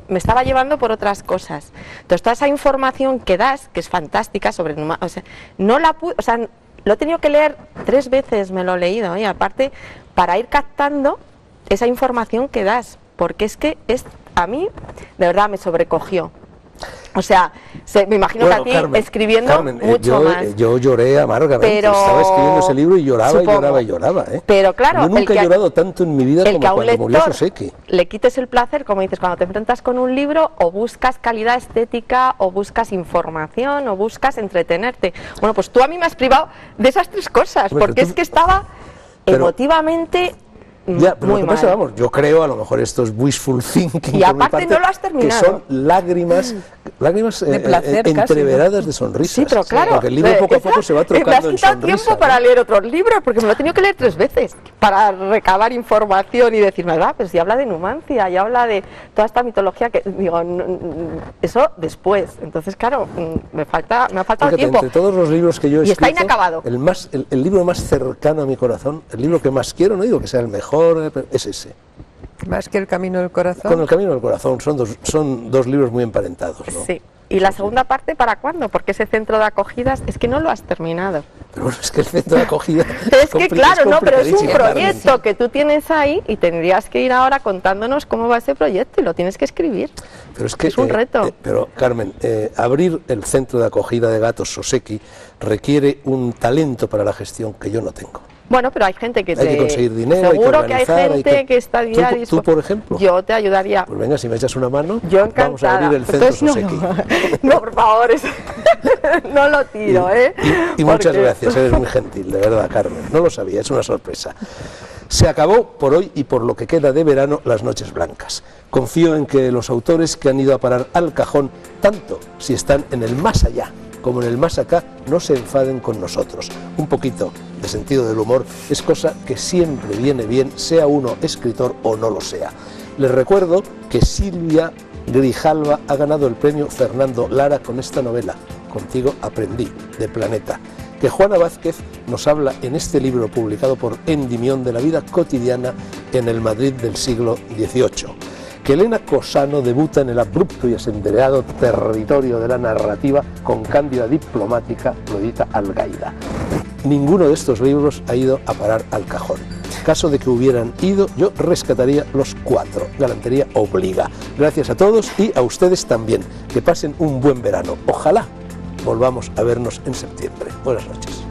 me estaba llevando por otras cosas. Entonces toda esa información que das, que es fantástica sobre, o sea, no la pude, o sea, lo he tenido que leer 3 veces, me lo he leído, y aparte para ir captando esa información que das, porque es que a mí de verdad me sobrecogió. O sea, me imagino que a ti, Carmen, escribiendo mucho más.
Yo lloré amargamente, estaba escribiendo ese libro y lloraba, y lloraba.
Pero claro,
yo nunca he llorado tanto en mi vida como cuando murió Soseki.
Le quites el placer, como dices, cuando te enfrentas con un libro, o buscas calidad estética, o buscas información, o buscas entretenerte. Bueno, pues tú a mí me has privado de esas 3 cosas, porque es que estaba emotivamente...
Ya, pero lo que pasa, vamos, yo creo, a lo mejor esto es wishful thinking,
y aparte parte, no lo has terminado,
que son lágrimas de placer, entreveradas de sonrisas.
Sí, pero claro,
porque el libro poco a poco se va trocando en sonrisa.
Me has quitado tiempo para leer otros libros, porque me lo he tenido que leer 3 veces para recabar información y decirme, pero si habla de Numancia y habla de toda esta mitología, que digo, eso después. Entonces, claro, me ha faltado tiempo.
Entre todos los libros que yo he escrito,
está inacabado.
El libro más cercano a mi corazón, el libro que más quiero, no digo que sea el mejor, es ese.
¿Más que El Camino del Corazón?
Con El Camino del Corazón, son dos libros muy emparentados, ¿no?
Sí. ¿Y la segunda parte para cuándo? Porque ese centro de acogidas es que no lo has terminado.
Pero bueno, es que el centro de acogida
es que claro, no, pero es un proyecto que tú tienes ahí y tendrías que ir ahora contándonos cómo va ese proyecto y lo tienes que escribir.
Pero es que
es un reto.
Pero Carmen, abrir el centro de acogida de gatos Soseki requiere un talento para la gestión que yo no tengo.
Bueno, pero hay gente que
hay que conseguir dinero,
seguro
hay que
hay gente que está diaria.
¿Tú, por ejemplo?
Yo te ayudaría.
Pues venga, si me echas una mano,
yo encantada.
Vamos a abrir el centro Soseki.
No, por favor, no lo tiro,
Y muchas gracias, eres muy gentil, de verdad, Carmen. No lo sabía, es una sorpresa. Se acabó por hoy y por lo que queda de verano Las Noches Blancas. Confío en que los autores que han ido a parar al cajón, tanto si están en el más allá como en el más acá, no se enfaden con nosotros. Un poquito de sentido del humor es cosa que siempre viene bien, sea uno escritor o no lo sea. Les recuerdo que Silvia Grijalva ha ganado el premio Fernando Lara con esta novela, Contigo aprendí, de Planeta. Que Juana Vázquez nos habla en este libro publicado por Endimión de la vida cotidiana en el Madrid del siglo XVIII. Que Elena Cosano debuta en el abrupto y asendereado territorio de la narrativa con Cándida diplomática, lo edita Algaida. Ninguno de estos libros ha ido a parar al cajón. Caso de que hubieran ido, yo rescataría los 4. Galantería obliga. Gracias a todos y a ustedes también. Que pasen un buen verano. Ojalá volvamos a vernos en septiembre. Buenas noches.